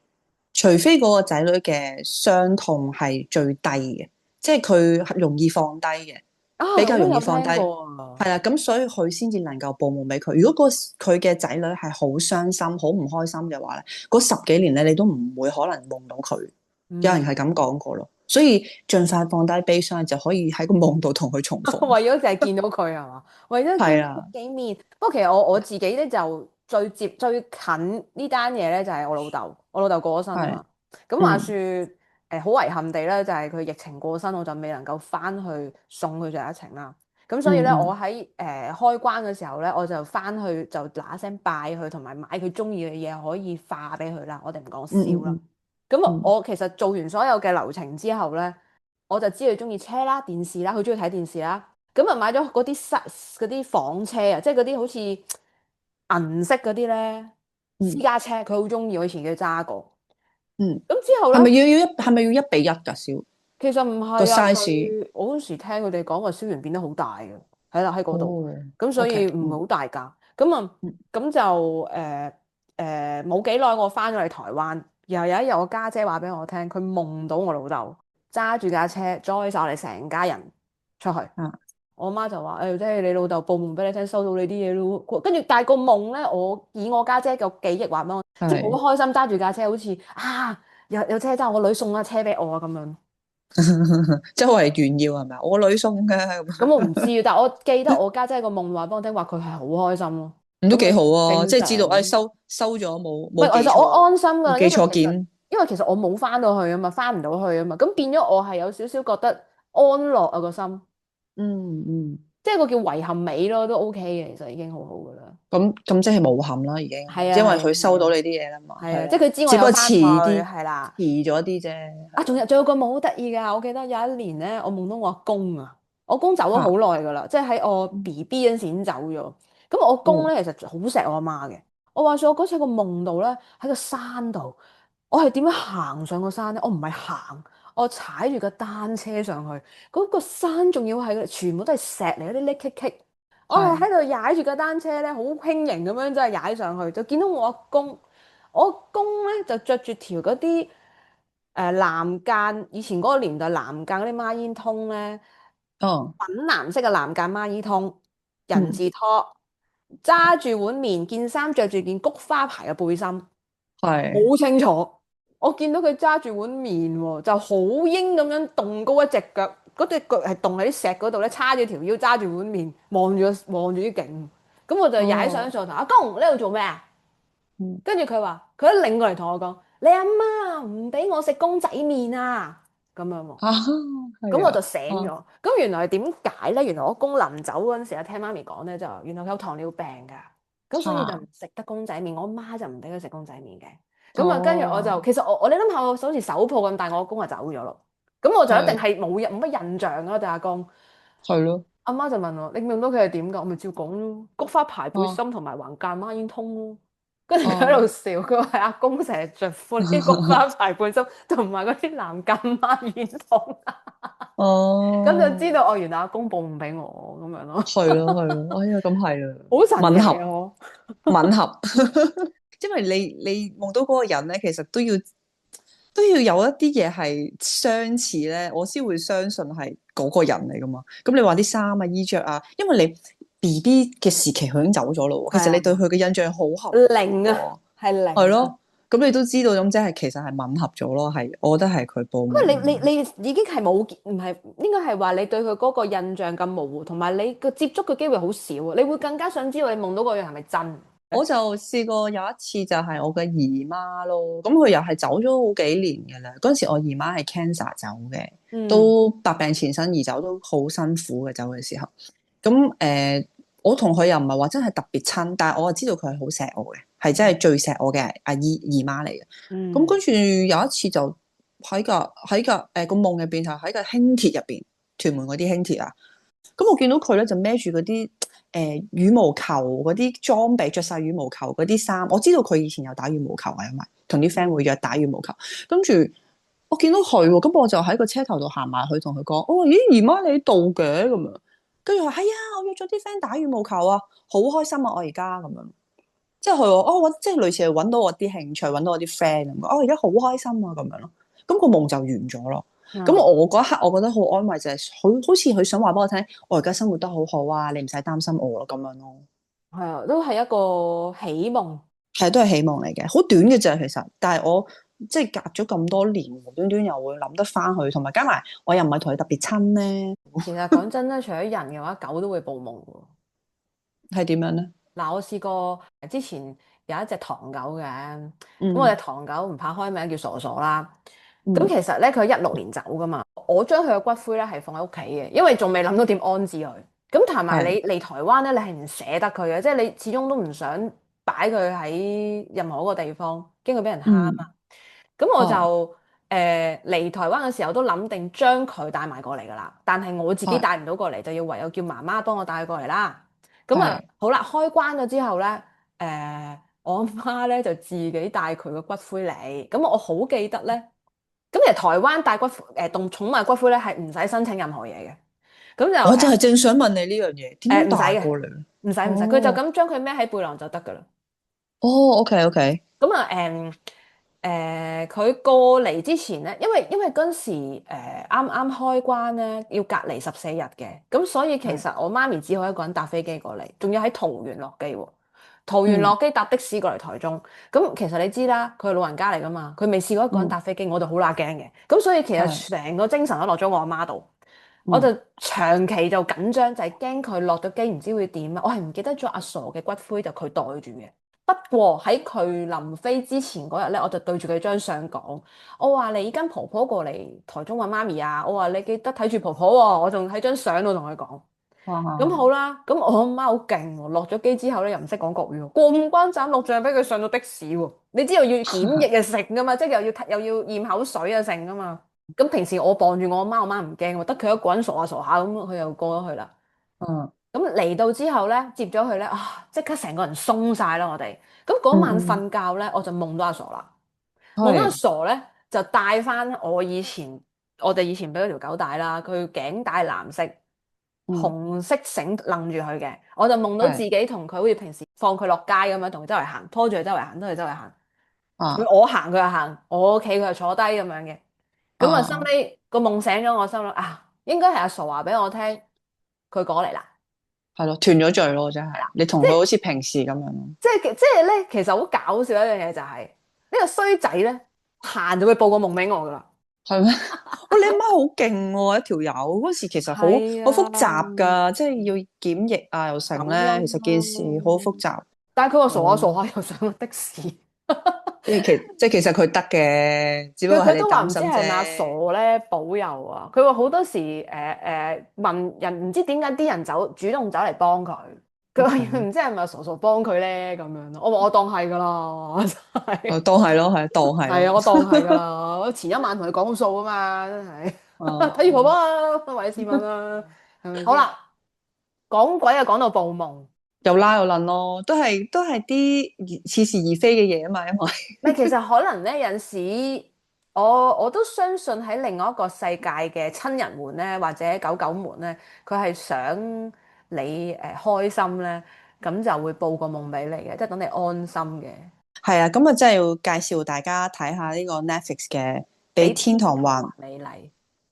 除非嗰個仔女嘅傷痛係最低嘅，即係佢容易放低嘅，比較容易放低。係啦，咁所以佢先至能夠報夢俾佢。如果佢嘅仔女係好傷心、好唔開心嘅話咧，嗰10幾年咧你都唔會可能夢到佢。有人係咁講過咯。所以盡快放低悲傷，就可以喺個夢度同佢重逢。為咗就係見到佢係嘛？為咗見到幾面。不過其實我自己咧就最近呢單嘢咧就係我老豆。我老豆過咗身啊嘛。咁話説好遺憾地咧，就係佢疫情過身，我就未能夠翻去送佢最後一程啦。咁所以咧，我喺開關嘅時候咧，我就翻去就嗱一聲拜佢，同埋買佢中意嘅嘢可以化俾佢啦。我哋唔講燒啦。咁我其實做完所有嘅流程之後咧，我就知佢中意車啦、電視啦，佢中意睇電視啦。咁啊買咗嗰啲房車啊，即係嗰啲好似銀色嗰啲咧私家車，佢好中意，我以前叫佢揸過。咁之後咧，係咪要1比1㗎燒？其實唔係啊，個 size 我嗰時聽佢哋講話燒完變得好大嘅，係啦喺嗰度。咁所以 OK，唔係好大架。咁就冇幾耐，我翻咗嚟台灣。然後有一日，我家姐話俾我聽，佢夢到我老豆揸住架車載晒我哋成家人出去。我媽就話：即係你老豆報夢俾你聽，收到你啲嘢咯。跟住，但係個夢咧，我家姐嘅記憶話俾我，即係好開心揸住架車，好似有車揸，我女送架車俾我啊咁樣。周圍炫耀係咪？我女送嘅咁我唔知，但係我記得我家姐個夢話俾我聽，話佢係好開心咯。都幾好啊，即係知道收咗冇其實我安心㗎，記錯件。因為其實我冇翻到去啊嘛，翻唔到去啊嘛，咁變咗我係有少少覺得安樂啊個心。即係個叫遺憾美咯，都 OK 嘅，其實已經好好㗎啦。咁即係無憾啦，已經。係啊，因為佢收到你啲嘢啦嘛。係啊，即係佢知我有翻去，係啦，遲咗啲啫。仲有個夢好得意㗎，我記得有一年咧，我夢到我阿公啊，我公走咗好耐㗎啦，即係喺我 BB 嗰陣時已經走咗。咁我公咧其實好錫我阿媽嘅。我話說我嗰次喺個夢度咧，喺個山度，我係點樣行上個山咧？我唔係行，我踩住個單車上去。嗰個山仲要係全部都係石嚟，嗰啲瀝棘棘。我係喺度踩住個單車咧，好輕盈咁樣真係踩上去，就見到我阿公。我阿公咧就着住條嗰啲藍間，以前嗰個年代藍間嗰啲孖煙通咧，粉藍色嘅藍間孖煙通，人字拖，揸住碗麵，件衫着住件菊花牌嘅背心，係好清楚。我見到佢揸住碗麵喎，就好英咁樣動高一隻腳，嗰隻腳係動喺啲石嗰度咧，叉住條腰揸住碗麵，望住啲景。咁我就踩上座頭，阿公呢度做咩啊？跟住佢話，佢一擰過嚟同我講：你阿媽唔俾我食公仔麵啊！咁樣喎。咁我就醒咗。咁原來點解咧？原來我公臨走嗰陣時，聽媽咪講咧，就原來佢有糖尿病㗎，咁所以就唔食得公仔麵。我媽就唔俾佢食公仔麵嘅。咁啊，跟住我就其實我你諗下，我好似手抱咁大，我阿公就走咗咯。咁我就一定係冇乜印象咯，對阿公。係咯。阿媽就問我：你夢到佢係點㗎？我咪照講咯，菊花牌背心同埋橫間孖煙通咯。跟住佢喺度笑，佢話係阿公成日着褲啲菊花牌背心同埋嗰啲藍間孖煙通。哦，咁就知道哦，原來阿公報唔俾我咁樣咯。係咯係咯，哎呀咁係啦，好神吻合奇啊！吻合，因為你夢到嗰個人咧，其實都要有一啲嘢係相似咧，我先會相信係嗰個人嚟噶嘛。咁你話啲衫啊、衣着啊，因為你 BB 嘅時期佢已經走咗咯喎，其實你對佢嘅印象好合零啊，係零啊。係咯。咁你都知道咁即係其實係吻合咗咯，係我覺得係佢報夢。因為你已經係冇，唔係應該係話你對佢嗰個印象咁模糊，同埋你個接觸嘅機會好少啊，你會更加想知道你夢到嗰樣係咪真？我就試過有一次就係我嘅姨媽咯，咁佢又係走咗好幾年嘅啦。嗰陣時我姨媽係 cancer 走嘅，都百病纏身而走，都好辛苦嘅走嘅時候。咁我同佢又唔係話真係特別親，但係我就知道佢係好錫我嘅，係真係最錫我嘅阿姨媽嚟嘅。咁跟住有一次就喺個夢入邊，就喺個輕鐵入邊，屯門嗰啲輕鐵啊。咁我見到佢咧就孭住嗰啲羽毛球嗰啲裝備，着晒羽毛球嗰啲衫。我知道佢以前有打羽毛球嘅，因為同啲 friend 會約打羽毛球。跟住我見到佢喎，咁我就喺個車頭度行埋去同佢講：哦，咦，姨媽你喺度嘅咁樣。跟住話係啊，我約咗啲 friend 打羽毛球啊，好開心啊！我而家咁樣，即係佢話哦，我即係類似係揾到我啲興趣，揾到我啲 friend 咁。我而家好開心啊，咁樣咯。咁個夢就完咗咯。咁我嗰一刻我覺得好安慰，就係好似佢想話俾我聽，我而家生活得好好啊，你唔使擔心我咯，咁樣咯。係啊，都係一個喜夢。係都係希望嚟嘅，好短嘅啫，其實。但係我即係隔咗咁多年，無端端又會諗得翻去，同埋加埋我又唔係同佢特別親咧。其實講真咧，除咗人嘅話，狗都會報夢喎。係點樣咧？嗱，我試過之前有一隻唐狗嘅，咁我隻嗯唐狗唔怕開名叫傻傻啦。咁嗯其實咧，佢16年走噶嘛，我將佢嘅骨灰咧係放喺屋企嘅，因為仲未諗到點安置佢。咁同埋你係嚟台灣咧，你係唔捨得佢嘅，即係你始終都唔想擺佢喺任何一個地方，驚佢俾人蝦啊。嗯咁我就哦嚟台灣嘅時候都諗定將佢帶埋過嚟噶啦，但係我自己係帶唔到過嚟，就要唯有叫媽媽幫我帶佢過嚟啦。咁啊係好啦，開關咗之後咧，我阿媽咧就自己帶佢個骨灰嚟。咁我好記得咧，咁其實台灣帶動寵物骨灰咧係唔使申請任何嘢嘅。咁就我就係正想問你呢樣嘢，點樣唔使嘅，帶過嚟？唔使，佢就咁將佢孭喺背囊就得噶啦。哦，OK OK，咁啊佢過嚟之前咧，因為嗰陣時啱啱開關咧，要隔離14日嘅，咁所以其實我媽咪只好一個人搭飛機過嚟，仲要喺桃園落機喎。桃園落機搭的士過嚟台中，咁其實你知啦，佢係老人家嚟噶嘛，佢未試過一個人搭飛機，我就好乸驚嘅。咁所以其實成個精神都落咗我阿媽度，我就長期就緊張，就係驚佢落咗機唔知會點啊！我係唔記得咗阿傻嘅骨灰就佢袋住嘅。不過喺佢臨飛之前嗰日咧，我就對住佢張相講，我話你跟婆婆過嚟台中揾媽咪啊！我話你記得睇住婆婆喎，我仲喺張相度同佢講。咁好啦，咁我阿媽好勁喎，落咗機之後咧又唔識講國語喎，過關斬六將俾佢上到的士喎。你知道要檢疫啊成噶嘛，即係又要驗口水啊成噶嘛。咁平時我傍住我阿媽唔驚喎，得佢一個人傻下傻下咁，佢又過咗去啦。嗯咁嚟到之後咧，接咗佢咧，啊，即刻成個人鬆晒啦！我哋咁嗰晚瞓覺咧，我就夢到阿傻啦。夢到阿傻咧，就帶翻我哋以前俾嗰條狗帶啦，佢頸帶藍色，紅色繩楞住佢嘅。我就夢到自己同佢好似平時放佢落街咁樣，同佢周圍行，拖住佢周圍行，拖住佢周圍行。我行佢又行，我企佢又坐低咁樣嘅。咁啊，收尾個夢醒咗，我心諗啊，應該係阿傻話俾我聽，佢過嚟啦。係咯，斷咗罪咯，真係。你同佢好似平時咁樣咯。即係咧，其實好搞笑一樣嘢就係呢個衰仔咧，閒就會報個夢俾我噶啦。係咩？哇！你阿媽好勁喎，一條友嗰時其實好複雜㗎，即係要檢疫啊又成咧，其實件事好複雜。但係佢話傻下傻下又上咗的士，其實佢得嘅，只不過係你擔心啫。佢都話唔知係咪阿傻咧保佑啊？佢話好多時問人唔知點解啲人主動走嚟幫佢。佢話唔知係咪傻傻幫佢咧咁樣咯，我話我當係噶啦，真係。當係咯，係當係。係啊，我當係噶啦，我前一晚同佢講數啊嘛，真係。睇住婆婆啊，為市民啊，係咪？好啦，講鬼啊，講到報夢，又拉又撚咯，都係啲似是而非嘅嘢啊嘛，因為咪其實可能咧有陣時我都相信喺另外一個世界嘅親人們咧，或者狗狗們咧，佢係想你開心咧，咁就會報個夢俾你嘅，即係等你安心嘅。係啊，咁啊真係要介紹大家睇下呢個 Netflix 嘅《比天堂還美麗》。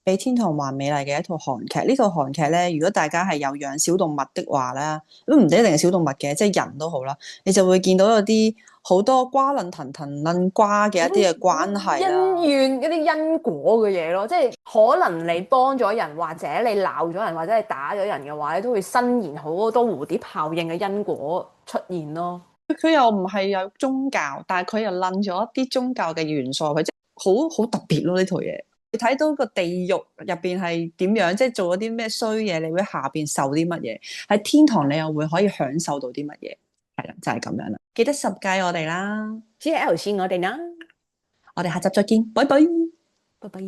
比天堂還美麗嘅一套韓劇，呢套韓劇咧，如果大家係有養小動物的話咧，都唔一定係小動物嘅，即係人都好啦，你就會見到有啲好多瓜撚騰騰撚瓜嘅一啲嘅關係啦，恩怨一啲因果嘅嘢咯，即係可能你幫咗人，或者你鬧咗人，或者你打咗人嘅話，你都會伸延好多蝴蝶效應嘅因果出現咯。佢又唔係有宗教，但係佢又撚咗一啲宗教嘅元素，佢即係好特別咯呢套嘢。你睇到個地獄入邊係點樣，即係做咗啲咩衰嘢，你會下邊受啲乜嘢？喺天堂你又會可以享受到啲乜嘢？係啦，就係咁樣啦。記得subscribe我哋啦，CL 線我哋啦，我哋下集再見，拜拜，拜拜。